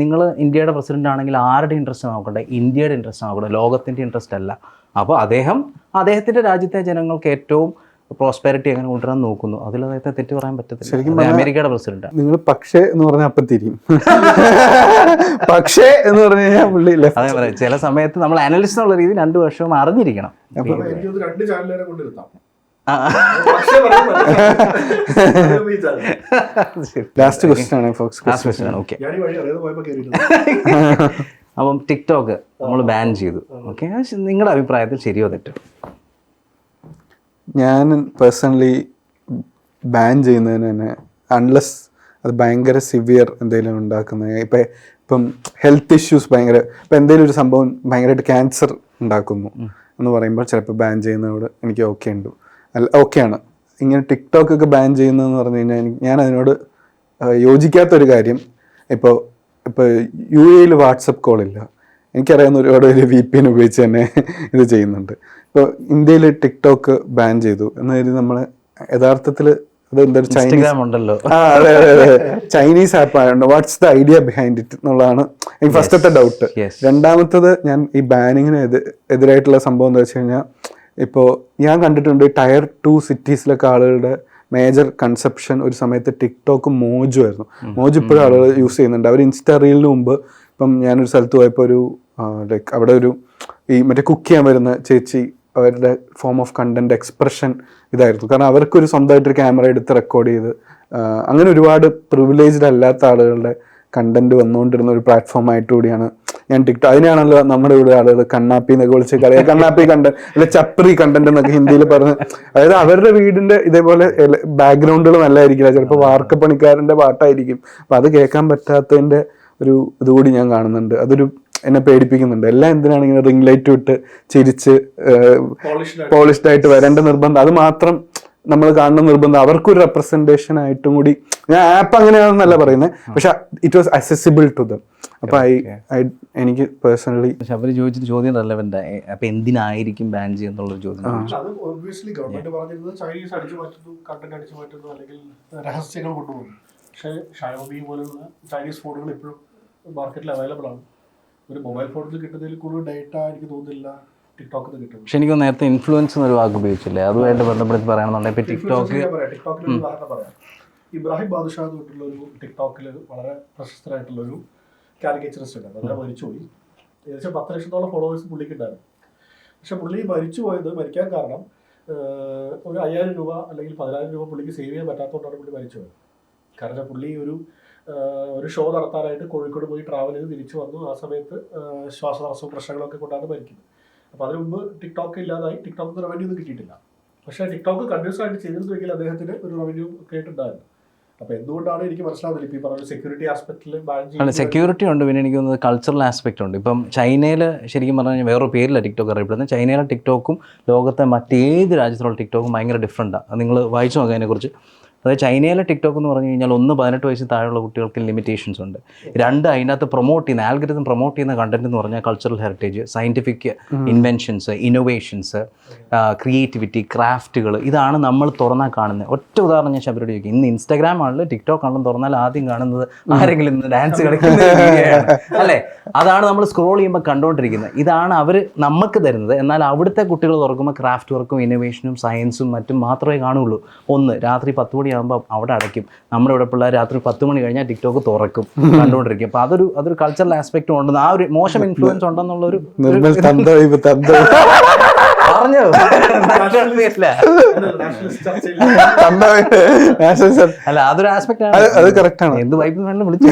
നിങ്ങൾ ഇന്ത്യയുടെ പ്രസിഡന്റ് ആണെങ്കിൽ ആരുടെ ഇൻട്രസ്റ്റ് നോക്കണ്ടേ? ഇന്ത്യയുടെ ഇൻട്രസ്റ്റ് നോക്കണ്ടേ, ലോകത്തിൻ്റെ ഇൻട്രസ്റ്റ് അല്ല. അപ്പോൾ അദ്ദേഹത്തിൻ്റെ രാജ്യത്തെ ജനങ്ങൾക്ക് ഏറ്റവും പ്രോസ്പെരിറ്റി എങ്ങനെ കൊണ്ടുവരാൻ നോക്കുന്നു. അതിൽ അദ്ദേഹത്തെ തെറ്റ് പറയാൻ പറ്റത്തില്ല. ശരിക്കും അമേരിക്കയുടെ പ്രസിഡന്റാണ്. നിങ്ങൾ പക്ഷേ എന്ന് പറഞ്ഞാൽ അപ്പം തിരിയും. പക്ഷേ എന്ന് പറഞ്ഞു കഴിഞ്ഞാൽ പുള്ളി അതേ പറയാം. ചില സമയത്ത് നമ്മൾ അനലിസ്റ്റ് എന്നുള്ള രീതിയിൽ 2 വർഷവും അറിഞ്ഞിരിക്കണം. ലാസ്റ്റ് ക്വസ്റ്റ്യൻ ആണ് ഫോക്സ് ക്വസ്റ്റ്യൻ ആണ്. ഓക്കെ. അപ്പം ടിക്ടോക്ക് നമ്മൾ ബാൻ ചെയ്തു. ഓക്കെ, നിങ്ങളുടെ അഭിപ്രായത്തിൽ ശരിയോ തെറ്റോ? ഞാൻ പേഴ്സണലി ബാൻ ചെയ്യുന്നതിന് തന്നെ, അൺലെസ് അത് ഭയങ്കര സിവിയർ എന്തെങ്കിലും ഉണ്ടാക്കുന്നത്, ഇപ്പം ഹെൽത്ത് ഇഷ്യൂസ് ഭയങ്കര, ഇപ്പം എന്തെങ്കിലും ഒരു സംഭവം ഭയങ്കരമായിട്ട് ക്യാൻസർ ഉണ്ടാക്കുന്നു എന്ന് പറയുമ്പോൾ ചിലപ്പോൾ ബാൻ ചെയ്യുന്നതോട് എനിക്ക് ഓക്കെയാണ്. ഇങ്ങനെ ടിക്ടോക്കൊക്കെ ബാൻ ചെയ്യുന്നതെന്ന് പറഞ്ഞു കഴിഞ്ഞാൽ ഞാൻ അതിനോട് യോജിക്കാത്തൊരു കാര്യം, ഇപ്പോൾ UAE വാട്സപ്പ് കോളില്ല. എനിക്കറിയാവുന്ന ഒരുപാട് പേര് VPN ഉപയോഗിച്ച് തന്നെ ഇത് ചെയ്യുന്നുണ്ട്. ഇപ്പോൾ ഇന്ത്യയിൽ ടിക്ടോക്ക് ബാൻ ചെയ്തു എന്ന് കരുതി നമ്മൾ യഥാർത്ഥത്തിൽ അത് എന്തൊരു ചൈനീസ് ആപ്പ് ആയതുകൊണ്ട് what's the idea behind it എന്നുള്ളതാണ് എനിക്ക് ഫസ്റ്റത്തെ ഡൗട്ട്. രണ്ടാമത്തത്, ഞാൻ ഈ ബാനിങ്ങിന് എതിരായിട്ടുള്ള സംഭവം എന്താ വെച്ച് കഴിഞ്ഞാൽ, ഇപ്പോൾ ഞാൻ കണ്ടിട്ടുണ്ട് Tier 2 സിറ്റീസിലൊക്കെ ആളുകളുടെ മേജർ കൺസെപ്ഷൻ ഒരു സമയത്ത് ടിക്ടോക്കും മോജു ആയിരുന്നു. മോജു ഇപ്പോഴും ആളുകൾ യൂസ് ചെയ്യുന്നുണ്ട്. അവർ ഇൻസ്റ്റാ റീലിന് മുമ്പ്, ഇപ്പം ഞാനൊരു സ്ഥലത്ത് പോയപ്പോൾ ഒരു ലൈക്ക് അവിടെ ഒരു ഈ മറ്റേ കുക്ക് ചെയ്യാൻ വരുന്ന ചേച്ചി അവരുടെ ഫോം ഓഫ് കണ്ടന്റ് എക്സ്പ്രഷൻ ഇതായിരുന്നു. കാരണം അവർക്കൊരു സ്വന്തമായിട്ടൊരു ക്യാമറ എടുത്ത് റെക്കോർഡ് ചെയ്ത് അങ്ങനെ ഒരുപാട് പ്രിവിലേജ്ഡ് അല്ലാത്ത ആളുകളുടെ കണ്ടന്റ് വന്നുകൊണ്ടിരുന്ന ഒരു പ്ലാറ്റ്ഫോം ആയിട്ട് കൂടിയാണ് ഞാൻ ടിക്ടോക്ക്. അതിനാണല്ലോ നമ്മുടെ ഇവിടെ ആളുകൾ കണ്ണാപ്പി എന്നൊക്കെ വിളിച്ച് കളിയാ, കണ്ണാപ്പി കണ്ടന്റ് അല്ലെ ചപ്രി കണ്ടന്റ് എന്നൊക്കെ ഹിന്ദിയിൽ പറഞ്ഞ്. അതായത് അവരുടെ വീടിന്റെ ഇതേപോലെ ബാക്ക്ഗ്രൗണ്ടുകൾ നല്ലതായിരിക്കില്ല, ചിലപ്പോൾ വാർക്കപ്പണിക്കാരന്റെ പാട്ടായിരിക്കും. അപ്പൊ അത് കേൾക്കാൻ പറ്റാത്തതിന്റെ ഒരു ഇതുകൂടി ഞാൻ കാണുന്നുണ്ട്. അതൊരു എന്നെ പേടിപ്പിക്കുന്നുണ്ട്. എല്ലാം എന്തിനാണ് ഇങ്ങനെ റിംഗ് ലൈറ്റ് വിട്ട് ചിരിച്ച് പോളിഷ്ഡ് ആയിട്ട് വരേണ്ട നിർബന്ധം? അത് മാത്രം നമ്മൾ കാണുന്ന നിർബന്ധം അവർക്കൊരു റെപ്രസെന്റേഷൻ ആയിട്ടും കൂടി. ഞാൻ ആപ്പ് അങ്ങനെയാണെന്നല്ല പറയുന്നത്, പക്ഷെ it was accessible to them. അപ്പൊ എനിക്ക് പേഴ്സണലി ശബരി ചോദിച്ചത് ചോദ്യം റെലവെന്റ്. അപ്പൊ എന്തിനായിരിക്കും ബാൻ ചെയ്യുന്നുള്ളൊരു ചോദ്യം. അത് ഒബ്വിയസ്ലി ഗവൺമെന്റ് പറഞ്ഞിരുന്നത് ചൈനീസ് അടിച്ചു മാറ്റുന്നു, കണ്ടന്റ് അടിച്ചു മാറ്റുന്നു, അല്ലെങ്കിൽ രഹസ്യങ്ങൾ കൊണ്ടുപോകുന്നു. പക്ഷേ ഷയോമി പോലുള്ള ചൈനീസ് ഫോണുകൾ ഇപ്പോഴും മാർക്കറ്റിൽ അവൈലബിൾ ആണ്. ഒരു മൊബൈൽ ഫോണിൽ കിട്ടുന്നതിൽ കൂടുതൽ ഡേറ്റ എനിക്ക് തോന്നുന്നില്ല ടിക്ടോക്കിൽ കിട്ടും. പക്ഷെ എനിക്ക് നേരത്തെ ഇൻഫ്ലുവൻസ് എന്നൊരു വാക്ക് ഉപയോഗിച്ചില്ലേ, അതുമായിട്ട് ബന്ധപ്പെടുത്തി പറയണമെന്നുണ്ടെങ്കിൽ ഇപ്പൊ ടിക്ടോക്കിൽ ഒരു ഉദാഹരണം പറയാം. ഇബ്രാഹിം ബാദുഷാ തൊട്ടുള്ള ഒരു ടിക്ടോക്കിൽ വളരെ പ്രശസ്തരായിട്ടുള്ള ഒരു കാരിക്കേച്ചറിസ്റ്റ് ഉണ്ട്. അദ്ദേഹം മരിച്ചുപോയി. ഏകദേശം 10 ലക്ഷത്തോളം ഫോളോവേഴ്സ് പുള്ളിക്ക് ഉണ്ടായിരുന്നു. പക്ഷെ പുള്ളി മരിക്കാൻ കാരണം ഒരു 5000 രൂപ അല്ലെങ്കിൽ 10000 രൂപ പുള്ളിക്ക് സേവ് ചെയ്യാൻ പറ്റാത്തതുകൊണ്ടാണ് പുള്ളി മരിച്ചുപോയത്. കാരണം പുള്ളി ഒരു ഷോ നടത്താനായിട്ട് കോഴിക്കോട് പോയി ട്രാവൽ ചെയ്ത് തിരിച്ചു വന്നു. ആ സമയത്ത് ശ്വാസതടസ്സവും പ്രശ്നങ്ങളൊക്കെ കൊണ്ടാണ് മരിക്കുന്നത്. അപ്പോൾ അതിന് മുമ്പ് ടിക്ടോക്ക് ഇല്ലാതായി, ടിക്ടോക്ക് റവന്യൂ ഒന്നും കിട്ടിയിട്ടില്ല. പക്ഷേ ടിക്ടോക്ക് കണ്ടിന്യൂസ് ആയിട്ട് ചെയ്തിരുന്നെങ്കിൽ അദ്ദേഹത്തിന് ഒരു റവന്യൂ ഒക്കെ ആയിട്ടുണ്ടായിരുന്നു. അപ്പോൾ എന്തുകൊണ്ടാണ് എനിക്ക് മനസ്സിലാവുന്നില്ല ഇപ്പോൾ ഈ പറഞ്ഞ സെക്യൂരിറ്റി ആസ്പെക്റ്റിൽ ബാൻ ചെയ്യുന്നത്. സെക്യൂരിറ്റി ഉണ്ട്, പിന്നെ എനിക്ക് തോന്നുന്നത് കൾച്ചറൽ ആസ്പെക്റ്റ് ഉണ്ട്. ഇപ്പം ചൈനയിൽ ശരിക്കും പറഞ്ഞു കഴിഞ്ഞാൽ വേറൊരു പേരില്ല ടിക്ടോക്ക് അറിയപ്പെടുന്നത്. ചൈനയിലെ ടിക്ടോക്കും ലോകത്തെ മറ്റേത് രാജ്യത്തുള്ള ടിക്ടോക്കും ഭയങ്കര ഡിഫറൻറ്റാണ്. അത് നിങ്ങൾ വായിച്ചു നോക്കുക അതിനെക്കുറിച്ച്. അതായത് ചൈനയിലെ ടിക്ടോക്ക് എന്ന് പറഞ്ഞു കഴിഞ്ഞാൽ 18 വയസ്സിന് താഴെയുള്ള കുട്ടികൾക്ക് ലിമിറ്റേഷൻസ് ഉണ്ട്. 2 അതിനകത്ത് പ്രൊമോട്ട് ചെയ്യുന്ന ആൽഗരിതം പ്രൊമോട്ട് ചെയ്യുന്ന കണ്ടന്റ് എന്ന് പറഞ്ഞാൽ cultural heritage, scientific inventions, innovations, creativity, ക്രാഫ്റ്റുകൾ. ഇതാണ് നമ്മൾ തുറന്നാൽ കാണുന്നത്. ഒറ്റ ഉദാഹരണം ഞാൻ ശബരിയോട് ചോദിക്കും. ഇന്ന് ഇൻസ്റ്റാഗ്രാം ആണല്ലോ ടിക്ടോക്ക് ആണെങ്കിലും തുറന്നാൽ ആദ്യം കാണുന്നത് ആരെങ്കിലും ഇന്ന് ഡാൻസ് കളിക്കുന്ന അല്ലേ? അതാണ് നമ്മൾ സ്ക്രോൾ ചെയ്യുമ്പോൾ കണ്ടുകൊണ്ടിരിക്കുന്നത്. ഇതാണ് അവർ നമുക്ക് തരുന്നത്. എന്നാൽ അവിടുത്തെ കുട്ടികൾ തുറക്കുമ്പോൾ ക്രാഫ്റ്റ് വർക്കും ഇന്നോവേഷനും സയൻസും മറ്റും മാത്രമേ കാണുള്ളൂ. രാത്രി 10 മണി ആകുമ്പോൾ അവിടെ അടയ്ക്കും. നമ്മുടെ ഇവിടെ പിള്ളേർ രാത്രി 10 മണി കഴിഞ്ഞാൽ ടിക്ടോക്ക് തുറക്കും, കണ്ടുകൊണ്ടിരിക്കും. അപ്പൊ അതൊരു കൾച്ചറൽ ആസ്പെക്ട് ഉണ്ടെന്ന്, ആ ഒരു മോശം ഇൻഫ്ലുവൻസ് ഉണ്ടെന്നുള്ളൊരു പറഞ്ഞു. അല്ല അതൊരു ആസ്പെക്ട് ആണ്. അത് കറക്റ്റ് ആണ്. എന്ത് വൈബ് വേണമെങ്കിലും വിളിച്ചു.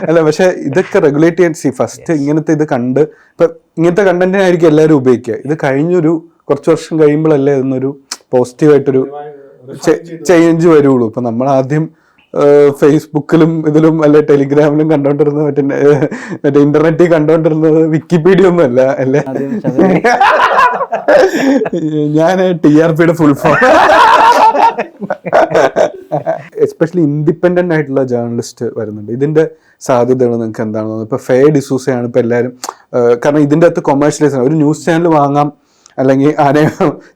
അല്ല പക്ഷെ ഇതൊക്കെ റെഗുലേറ്റ് ചെയ്യാൻ ഫസ്റ്റ് ഇങ്ങനത്തെ ഇത് കണ്ട് ഇപ്പൊ ഇങ്ങനത്തെ കണ്ടന്റിനായിരിക്കും എല്ലാവരും ഉപയോഗിക്കുക. ഇത് കഴിഞ്ഞൊരു കുറച്ച് വർഷം കഴിയുമ്പോഴല്ലേ ഇതൊന്നൊരു പോസിറ്റീവായിട്ടൊരു ചേഞ്ച് വരുള്ളൂ. ഇപ്പൊ നമ്മൾ ആദ്യം ഫേസ്ബുക്കിലും ഇതിലും അല്ലെ ടെലിഗ്രാമിലും കണ്ടോണ്ടിരുന്നത് മറ്റേ ഇന്റർനെറ്റിൽ കണ്ടോണ്ടിരുന്നത് വിക്കിപീഡിയ ഒന്നും അല്ല അല്ലേ? ഞാൻ TRPയുടെ ഫുൾ ഫോം. എസ്പെഷ്യലി ഇൻഡിപെൻഡന്റ് ആയിട്ടുള്ള ജേർണലിസ്റ്റ് വരുന്നുണ്ട്. ഇതിന്റെ സാധ്യതകൾ നിങ്ങൾക്ക് എന്താണെന്ന് തോന്നുന്നത്? ഇപ്പൊ ഫെയർ ഡിസൂസയാണ് ഇപ്പൊ എല്ലാവരും. കാരണം ഇതിന്റെ അകത്ത് കൊമേഴ്ഷ്യലൈസേഷൻ, ഒരു ന്യൂസ് ചാനൽ വാങ്ങാം അല്ലെങ്കിൽ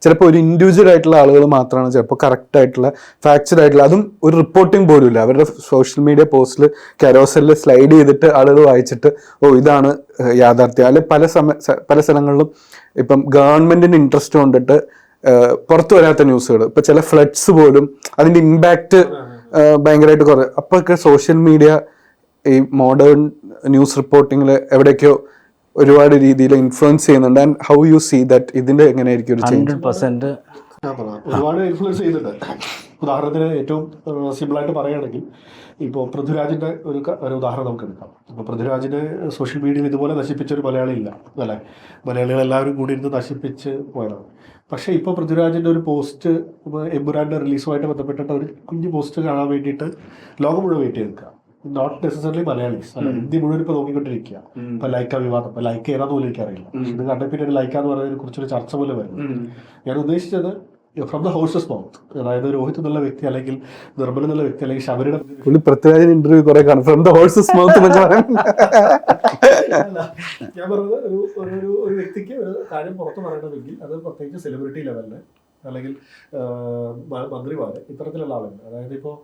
ചിലപ്പോൾ ഒരു ഇൻഡിവിജ്വൽ ആയിട്ടുള്ള ആളുകൾ മാത്രമാണ് ചിലപ്പോൾ കറക്റ്റ് ആയിട്ടുള്ള ഫാക്ചർ ആയിട്ടുള്ള, അതും ഒരു റിപ്പോർട്ടിംഗ് പോലും ഇല്ല. അവരുടെ സോഷ്യൽ മീഡിയ പോസ്റ്റിൽ കരോസലിൽ സ്ലൈഡ് ചെയ്തിട്ട് ആളുകൾ വായിച്ചിട്ട് ഇതാണ് യാഥാർത്ഥ്യം. അല്ലെങ്കിൽ പല സ്ഥലങ്ങളിലും ഇപ്പം ഗവൺമെന്റിന് ഇൻട്രസ്റ്റ് കൊണ്ടിട്ട് പുറത്തു വരാത്ത ന്യൂസുകൾ, ഇപ്പൊ ചില ഫ്ലഡ്സ് പോലും അതിന്റെ ഇമ്പാക്റ്റ് ഭയങ്കരമായിട്ട് കുറയും. അപ്പൊക്കെ സോഷ്യൽ മീഡിയ ഈ മോഡേൺ ന്യൂസ് റിപ്പോർട്ടിങ്ങിൽ എവിടെയൊക്കെയോ ഒരുപാട് രീതിയിൽ ഇൻഫ്ലുവൻസ് ചെയ്യുന്നുണ്ട്. And how you see that ഇതിന്റെ എങ്ങനെയായിരിക്കും ഒരു ചേഞ്ച്? 100% ഒരുപാട് ഇൻഫ്ലുവൻസ് ചെയ്യുന്നുണ്ട്. ഉദാഹരണത്തിന് ഏറ്റവും സിമ്പിളായിട്ട് പറയുകയാണെങ്കിൽ ഇപ്പോൾ പൃഥ്വിരാജിന്റെ ഒരു ഉദാഹരണം നമുക്ക് എടുക്കാം. ഇപ്പോൾ പൃഥ്വിരാജിനെ സോഷ്യൽ മീഡിയയിൽ ഇതുപോലെ നശിപ്പിച്ച ഒരു മലയാളി ഇല്ല അല്ലേ? മലയാളികൾ എല്ലാവരും കൂടി ഇരുന്ന് നശിപ്പിച്ച് പോയതാണ്. പക്ഷേ ഇപ്പോൾ പൃഥ്വിരാജിന്റെ ഒരു പോസ്റ്റ് എമ്പുരാന്റെ റിലീസുമായിട്ട് ബന്ധപ്പെട്ടിട്ട് ഒരു കുഞ്ഞു പോസ്റ്റ് കാണാൻ വേണ്ടിയിട്ട് ലോകം മുഴുവൻ വെയിറ്റ് ചെയ്ത് നിൽക്കുക. നോട്ട് നെസസറിലി മലയാളീസ് അല്ല, ഇന്ത്യ മുഴുവൻ ഇപ്പൊ നോക്കിക്കൊണ്ടിരിക്കുക. ഇപ്പൊ ലൈക്ക വിവാദം, ഇപ്പൊ ലൈക്ക ഏതാന്ന് പോലും എനിക്കറിയില്ല. ഇത് കണ്ട പിന്നെ ലൈക്ക എന്ന് പറയുന്നതിനെ കുറിച്ചൊരു ചർച്ച പോലെ വരുന്നു. ഞാൻ ഉദ്ദേശിച്ചത് ഫ്രം ദ ഹോഴ്സസ് മൗത്ത്, അതായത് രോഹിത് എന്നുള്ള വ്യക്തി അല്ലെങ്കിൽ നിർമ്മൽ എന്നുള്ള വ്യക്തി അല്ലെങ്കിൽ ശബരിയുടെ പൃഥ്വിരാജിന് ഇന്റർവ്യൂ കുറെ കാണും. ഫ്രം ദ ഹോഴ്സസ് മൗത്ത് ഞാൻ പറഞ്ഞത് ഒരു വ്യക്തിക്ക് ഒരു കാര്യം പുറത്ത് പറയണമെങ്കിൽ അത് പ്രത്യേകിച്ച് സെലിബ്രിറ്റി ലെവലില് അല്ലെങ്കിൽ മന്ത്രിമാര് ഇത്തരത്തിലുള്ള ആളുകൾ, അതായത് ഇപ്പോൾ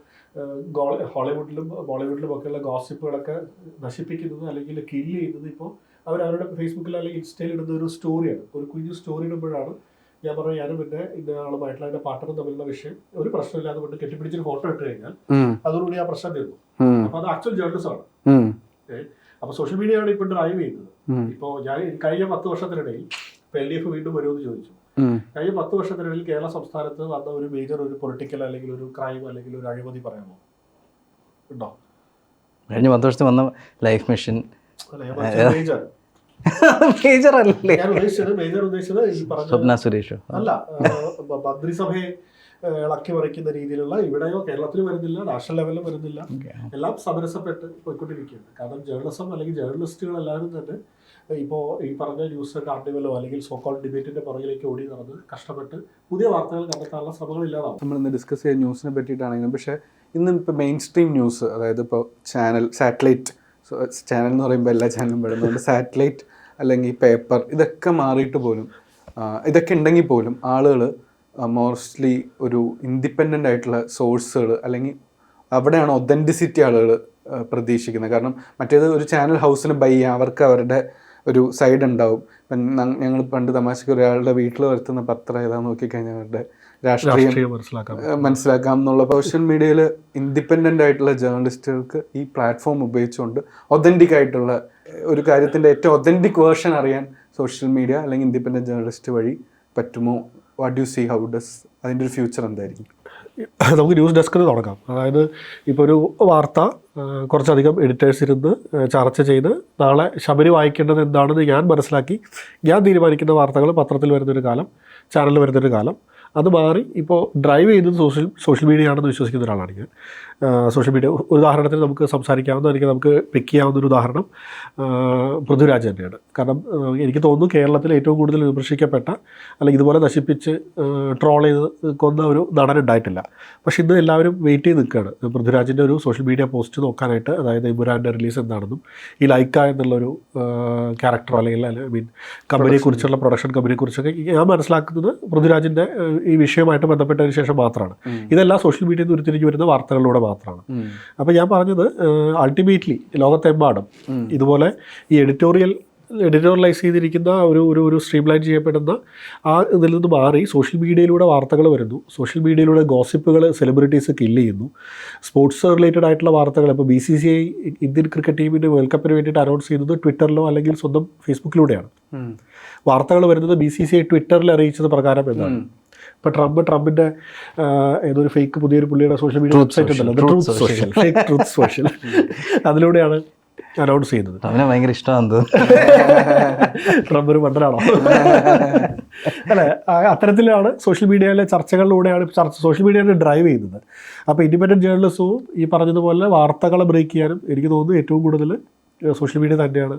ഹോളിവുഡിലും ബോളിവുഡിലും ഒക്കെയുള്ള ഗോസിപ്പുകളൊക്കെ നശിപ്പിക്കുന്നത് അല്ലെങ്കിൽ കില്ല് ചെയ്യുന്നത് ഇപ്പോൾ അവരവരുടെ ഫേസ്ബുക്കിൽ അല്ലെങ്കിൽ ഇൻസ്റ്റയിൽ ഇടുന്ന ഒരു സ്റ്റോറിയാണ്. ഒരു കുഞ്ഞു സ്റ്റോറി ഇടുമ്പോഴാണ് ഞാൻ പറഞ്ഞു ഞാനും പിന്നെ ഇന്ന ആളുമായിട്ടുള്ള അതിന്റെ പാർട്ണറും തമ്മിലുള്ള വിഷയം ഒരു പ്രശ്നമില്ലാതെ കൊണ്ട് കെട്ടിപ്പിടിച്ചൊരു ഫോട്ടോ ഇട്ട് കഴിഞ്ഞാൽ അതോടുകൂടി ആ പ്രശ്നം തീർന്നു. അപ്പൊ അത് ആക്ച്വൽ ജേർണലിസം ആണ്. അപ്പൊ സോഷ്യൽ മീഡിയ ആണ് ഇപ്പൊ ഡ്രൈവ് ചെയ്യുന്നത്. ഇപ്പോൾ ഞാൻ കഴിഞ്ഞ 10 വർഷത്തിനിടയിൽ LDF വീണ്ടും വരുമെന്ന് ചോദിച്ചു. കഴിഞ്ഞ 10 വർഷത്തിനിടയിൽ കേരള സംസ്ഥാനത്ത് വന്ന ഒരു മേജർ ഒരു പൊളിറ്റിക്കൽ അല്ലെങ്കിൽ ഒരു ക്രൈം അല്ലെങ്കിൽ ഒരു അഴിമതി പറയാമോ? ഉണ്ടോ? കഴിഞ്ഞ 10 വർഷത്തിൽ വന്ന ലൈഫ് മിഷൻ മേജർ മേജർ അല്ലേ? ഞാൻ ഉദ്ദേശിച്ചത് ഈ പറഞ്ഞ സ്വപ്ന സുരേഷോ അല്ല, മന്ത്രിസഭയെ ഇളക്കി മറിക്കുന്ന രീതിയിലുള്ള ഇവിടെയോ കേരളത്തിൽ വരുന്നില്ല, നാഷണൽ ലെവലിലും വരുന്നില്ല, എല്ലാം സമരസപ്പെട്ട് പോയിക്കൊണ്ടിരിക്കുകയാണ്. കാരണം ജേർണലിസം അല്ലെങ്കിൽ ജേർണലിസ്റ്റുകൾ എല്ലാവരും തന്നെ ഇപ്പോൾ ഈ പറഞ്ഞ ന്യൂസ് കാർണിവലോ അല്ലെങ്കിൽ സോക്കോൾ ഡിബേറ്റിന്റെ പുറകിലേക്ക് ഓടി നടന്ന് കഷ്ടപ്പെട്ട് പുതിയ വാർത്തകൾ കണ്ടെത്താനുള്ള ശ്രമങ്ങൾ ഇല്ലാതാവും. നമ്മളിന്ന് ഡിസ്കസ് ചെയ്ത ന്യൂസിനെ പറ്റിയിട്ടാണെങ്കിലും, പക്ഷേ ഇന്ന് ഇപ്പോൾ മെയിൻ സ്ട്രീം ന്യൂസ്, അതായത് ഇപ്പോൾ സാറ്റലൈറ്റ് ചാനൽ എന്ന് പറയുമ്പോൾ എല്ലാ ചാനലും പെടുന്നുണ്ട്, സാറ്റലൈറ്റ് അല്ലെങ്കിൽ പേപ്പർ, ഇതൊക്കെ മാറിയിട്ട് പോലും ഇതൊക്കെ ഉണ്ടെങ്കിൽ പോലും ആളുകൾ മോസ്റ്റ്ലി ഒരു ഇൻഡിപെൻഡൻ്റ് ആയിട്ടുള്ള സോഴ്സുകൾ അല്ലെങ്കിൽ അവിടെയാണ് ഒതൻറ്റിസിറ്റി ആളുകൾ പ്രതീക്ഷിക്കുന്നത്. കാരണം മറ്റേത് ഒരു ചാനൽ ഹൗസിന് ബൈ ചെയ്യാം, അവർക്ക് അവരുടെ ഒരു സൈഡ് ഉണ്ടാവും. ഇപ്പം ഞങ്ങൾ പണ്ട് തമാശക്ക് ഒരാളുടെ വീട്ടിൽ വരുത്തുന്ന പത്രം ഏതാന്ന് നോക്കിക്കഴിഞ്ഞാൽ അവരുടെ രാഷ്ട്രീയം മനസ്സിലാക്കാം എന്നുള്ള. സോഷ്യൽ മീഡിയയിൽ ഇൻഡിപെൻഡൻ്റ് ആയിട്ടുള്ള ജേർണലിസ്റ്റുകൾക്ക് ഈ പ്ലാറ്റ്ഫോം ഉപയോഗിച്ചുകൊണ്ട് ഒതൻറ്റിക് ആയിട്ടുള്ള ഒരു കാര്യത്തിൻ്റെ ഏറ്റവും ഒതൻറ്റിക് വേർഷൻ അറിയാൻ സോഷ്യൽ മീഡിയ അല്ലെങ്കിൽ ഇൻഡിപെൻഡൻറ്റ് ജേർണലിസ്റ്റ് വഴി പറ്റുമോ? What you see, how does അതിൻ്റെ ഒരു ഫ്യൂച്ചർ എന്തായിരിക്കും? നമുക്ക് ന്യൂസ് ഡെസ്കിൽ തുടങ്ങാം. അതായത് ഇപ്പോൾ ഒരു വാർത്ത കുറച്ചധികം എഡിറ്റേഴ്സ് ഇരുന്ന് ചർച്ച ചെയ്ത് നാളെ ശബരി വായിക്കേണ്ടത് എന്താണെന്ന് ഞാൻ മനസ്സിലാക്കി ഞാൻ തീരുമാനിക്കുന്ന വാർത്തകൾ പത്രത്തിൽ വരുന്നൊരു കാലം, ചാനലിൽ വരുന്നൊരു കാലം, അത് മാറി ഇപ്പോൾ ഡ്രൈവ് ചെയ്യുന്നത് സോഷ്യൽ മീഡിയ ആണെന്ന് വിശ്വസിക്കുന്ന ഒരാളാണ് ഞാൻ. സോഷ്യൽ മീഡിയ ഉദാഹരണത്തിന് നമുക്ക് സംസാരിക്കാവുന്ന, നമുക്ക് പിക്ക് ചെയ്യാവുന്നൊരു ഉദാഹരണം പൃഥ്വിരാജ് തന്നെയാണ്. കാരണം എനിക്ക് തോന്നുന്നു കേരളത്തിൽ ഏറ്റവും കൂടുതൽ വിമർശിക്കപ്പെട്ട അല്ലെങ്കിൽ ഇതുപോലെ നശിപ്പിച്ച് ട്രോൾ ചെയ്ത് കൊന്ന ഒരു നടനുണ്ടായിട്ടില്ല. പക്ഷേ ഇന്ന് എല്ലാവരും വെയിറ്റ് ചെയ്ത് നിൽക്കുകയാണ് പൃഥ്വിരാജിൻ്റെ ഒരു സോഷ്യൽ മീഡിയ പോസ്റ്റ് നോക്കാനായിട്ട്. അതായത് ഇമുരാൻ്റെ റിലീസ് എന്താണെന്നും ഈ ലൈക്ക എന്നുള്ളൊരു ക്യാരക്ടർ അല്ലെങ്കിൽ കമ്പനിയെക്കുറിച്ചുള്ള പ്രൊഡക്ഷൻ കമ്പനിയെക്കുറിച്ചൊക്കെ ഞാൻ മനസ്സിലാക്കുന്നത് പൃഥ്വിരാജിൻ്റെ ഈ വിഷയമായിട്ട് ബന്ധപ്പെട്ടതിന് ശേഷം മാത്രമാണ്. ഇതെല്ലാം സോഷ്യൽ മീഡിയയിൽ നിന്ന് ഉരുത്തിരിഞ്ഞ് വരുന്ന വാർത്തകളിലൂടെ മാത്രമാണ്. അപ്പോൾ ഞാൻ പറഞ്ഞത് അൾട്ടിമേറ്റ്ലി ലോകത്തെമ്പാടും ഇതുപോലെ ഈ എഡിറ്റോറിയലൈസ് ചെയ്തിരിക്കുന്ന ഒരു സ്ട്രീംലൈൻ ചെയ്യപ്പെടുന്ന ആ ഇതിൽ നിന്ന് മാറി സോഷ്യൽ മീഡിയയിലൂടെ വാർത്തകൾ വരുന്നു. സോഷ്യൽ മീഡിയയിലൂടെ ഗോസിപ്പുകൾ സെലിബ്രിറ്റീസ് കില്ല് ചെയ്യുന്നു. സ്പോർട്സ് റിലേറ്റഡ് ആയിട്ടുള്ള വാർത്തകൾ ഇപ്പോൾ BCCI ഇന്ത്യൻ ക്രിക്കറ്റ് ടീമിൻ്റെ വേൾഡ് കപ്പിന് വേണ്ടിയിട്ട് അനൗൺസ് ചെയ്യുന്നത് ട്വിറ്ററിലോ അല്ലെങ്കിൽ സ്വന്തം ഫേസ്ബുക്കിലൂടെയാണ്. വാർത്തകൾ വരുന്നത് BCCI ട്വിറ്ററിൽ അറിയിച്ചത് പ്രകാരം എന്നാണ്. ഇപ്പോൾ ട്രംപിൻ്റെ ഏതൊരു ഫേക്ക് പുതിയൊരു പുള്ളിയുടെ സോഷ്യൽ മീഡിയ വെബ്സൈറ്റ് ഉണ്ടല്ലോ, ട്രൂത്ത് സോഷ്യൽ, അതിലൂടെയാണ് അനൗൺസ് ചെയ്യുന്നത്. അവനെ ഭയങ്കര ഇഷ്ടമാണ് ട്രംപ് ഒരു മണ്ടനാണോ? അല്ലേ? അത്തരത്തിലാണ് സോഷ്യൽ മീഡിയയിലെ ചർച്ചകളിലൂടെയാണ് സോഷ്യൽ മീഡിയയെ ഡ്രൈവ് ചെയ്യുന്നത്. അപ്പോൾ ഇൻഡിപെൻഡൻറ്റ് ജേർണലിസവും ഈ പറഞ്ഞതുപോലെ വാർത്തകളെ ബ്രേക്ക് ചെയ്യാനും എനിക്ക് തോന്നുന്നു ഏറ്റവും കൂടുതൽ സോഷ്യൽ മീഡിയ തന്നെയാണ്.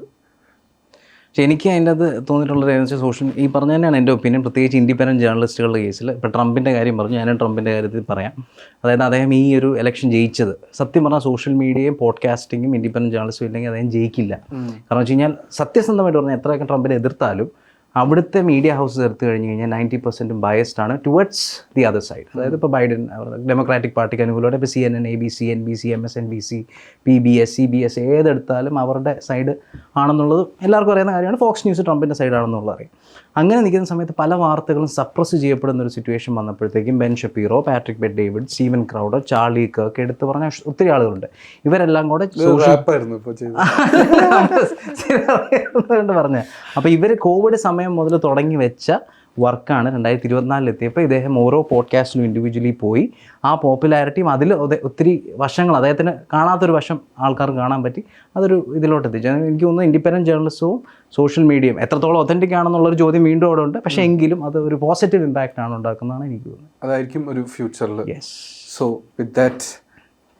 പക്ഷേ എനിക്ക് അതിൻ്റെ അത് തോന്നിയിട്ടുള്ളത് എന്ന് വെച്ചാൽ ഈ പറഞ്ഞ തന്നെയാണ് എൻ്റെ ഒപ്പീനിയൻ. പ്രത്യേകിച്ച് ഇൻഡിപെൻഡൻറ്റ് ജേർണലിസ്റ്റുകളുടെ കേസിൽ ഇപ്പോൾ ട്രംപിൻ്റെ കാര്യം പറഞ്ഞു, ഞാനും ട്രംപിൻ്റെ കാര്യത്തിൽ പറയാം. അതായത് അദ്ദേഹം ഈ ഒരു ഇലക്ഷൻ ജയിച്ചത് സത്യം പറഞ്ഞാൽ സോഷ്യൽ മീഡിയയും പോഡ്കാസ്റ്റിങ്ങും ഇൻഡിപെൻഡൻറ്റ് ജേർണലിസ്റ്റും ഇല്ലെങ്കിൽ അദ്ദേഹം ജയിക്കില്ല. കാരണം വെച്ച് കഴിഞ്ഞാൽ സത്യസന്ധമായിട്ട് പറഞ്ഞാൽ എത്രയൊക്കെ ട്രംപിനെ എതിർത്താലും അവിടുത്തെ മീഡിയ ഹൗസസ് എടുത്തു കഴിഞ്ഞ് കഴിഞ്ഞാൽ 90% ബയസ്ഡ് ആണ് ടുവേർഡ്സ് ദി അതർ സൈഡ്. അതായത് ഇപ്പോൾ ബൈഡൻ ഡെമോക്രാറ്റിക് പാർട്ടിക്ക് അനുകൂലമാണ്. ഇപ്പോൾ CNN, ABC, NBC, MSNBC, PBS, CBS ഏതെടുത്താലും അവരുടെ സൈഡ് ആണെന്നുള്ളത് എല്ലാവർക്കും അറിയുന്ന കാര്യമാണ്. ഫോക്സ് ന്യൂസ് ട്രംപിൻ്റെ സൈഡാണെന്നുള്ളത് അറിയാം. അങ്ങനെ നിൽക്കുന്ന സമയത്ത് പല വാർത്തകളും സപ്രസ് ചെയ്യപ്പെടുന്ന ഒരു സിറ്റുവേഷൻ വന്നപ്പോഴത്തേക്കും Ben Shapiro, Patrick Bet David, Steven Crowder, Charlie Kirk എടുത്ത് പറഞ്ഞ ഒത്തിരി ആളുകളുണ്ട്. ഇവരെല്ലാം കൂടെ പറഞ്ഞ അപ്പോൾ ഇവർ കോവിഡ് സമയം മുതൽ തുടങ്ങി വെച്ച വർക്കാണ് 2024 എത്തിയപ്പോൾ ഇദ്ദേഹം ഓരോ പോഡ്കാസ്റ്റിലും ഇൻഡിവിജ്വലി പോയി ആ പോപ്പുലാരിറ്റിയും അതിൽ ഒത്തിരി വശങ്ങൾ അദ്ദേഹത്തിന് കാണാത്തൊരു വശം ആൾക്കാർക്ക് കാണാൻ പറ്റി. അതൊരു ഇതിലോട്ട് എത്തിച്ചു. എനിക്ക് തോന്നുന്നു ഇൻഡിപെൻഡൻറ്റ് ജേർണലിസവും സോഷ്യൽ മീഡിയയും എത്രത്തോളം ഒതൻറ്റിക് ആണെന്നുള്ളൊരു ചോദ്യം വീണ്ടും അവിടെ ഉണ്ട്. പക്ഷേ എങ്കിലും അത് ഒരു പോസിറ്റീവ് ഇമ്പാക്റ്റ് ആണ് ഉണ്ടാക്കുന്നതാണ് എനിക്ക് തോന്നുന്നത്. അതായിരിക്കും ഒരു ഫ്യൂച്ചറിൽ. So with that,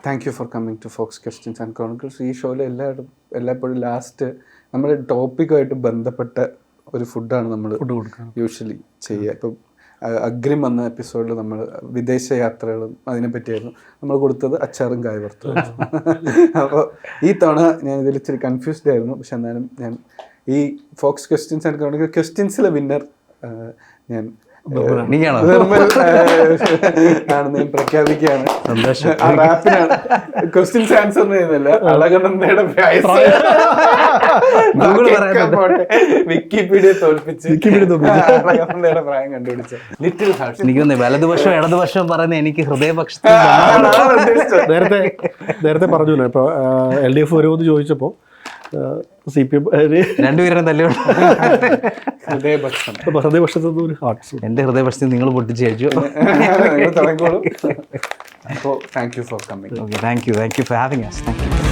thank you for coming to folks questions and chronicles. ഈ ഷോയിൽ എല്ലായ്പ്പോഴും ലാസ്റ്റ് നമ്മുടെ ടോപ്പിക്കുമായിട്ട് ബന്ധപ്പെട്ട ഒരു ഫുഡാണ് നമ്മൾ യൂഷ്വലി ചെയ്യുക. ഇപ്പം അഗ്രിം വന്ന എപ്പിസോഡിൽ നമ്മൾ വിദേശ യാത്രകളും അതിനെപ്പറ്റിയായിരുന്നു നമ്മൾ കൊടുത്തത്, അച്ചാറും കായ വറുത്തതും. അപ്പോൾ ഈ തവണ ഞാൻ ഇതിൽ ഇച്ചിരി കൺഫ്യൂസ്ഡ് ആയിരുന്നു. പക്ഷെ എന്നാലും ഞാൻ ഈ ഫോക്സ് ക്വസ്റ്റ്യൻസ് ആൻഡ് ക്രോണിക്കിൾസ് ക്വസ്റ്റ്യൻസിലെ വിന്നർ ഞാൻ ആണെന്ന് പ്രഖ്യാപിക്കുകയാണ്. ആ റാപ്പിനാണ് ക്വസ്റ്റ്യൻസ് ആൻസർ ചെയ്യുന്നില്ല, അളകനന്ദയുടെ വിക്കിപീഡിയ തോൽപ്പിച്ച് അളകനന്ദയുടെ പ്രായം കണ്ടുപിടിച്ച ലിറ്റിൽ ഹാർട്ട്സ്. എനിക്ക് വലതുപക്ഷം ഇടതുപക്ഷം പറയുന്നത് എനിക്ക് ഹൃദയപക്ഷത്തിൽ നേരത്തെ പറഞ്ഞല്ലോ. ഇപ്പോൾ LDF വരുമെന്ന് ചോദിച്ചപ്പോൾ CPM രണ്ടുപേരും തല്ലുകൊണ്ട് ഹൃദയപക്ഷം ഹൃദയപക്ഷത്തുനിന്ന് ഒരു ഹാർട്ട്സ്. എൻ്റെ ഹൃദയപക്ഷത്തിൽ നിങ്ങൾ പൊട്ടിച്ച് കഴിച്ചു. തുടങ്ങിക്കോളൂ. അപ്പോൾ thank you for coming. Okay, thank you four having us. Thank you.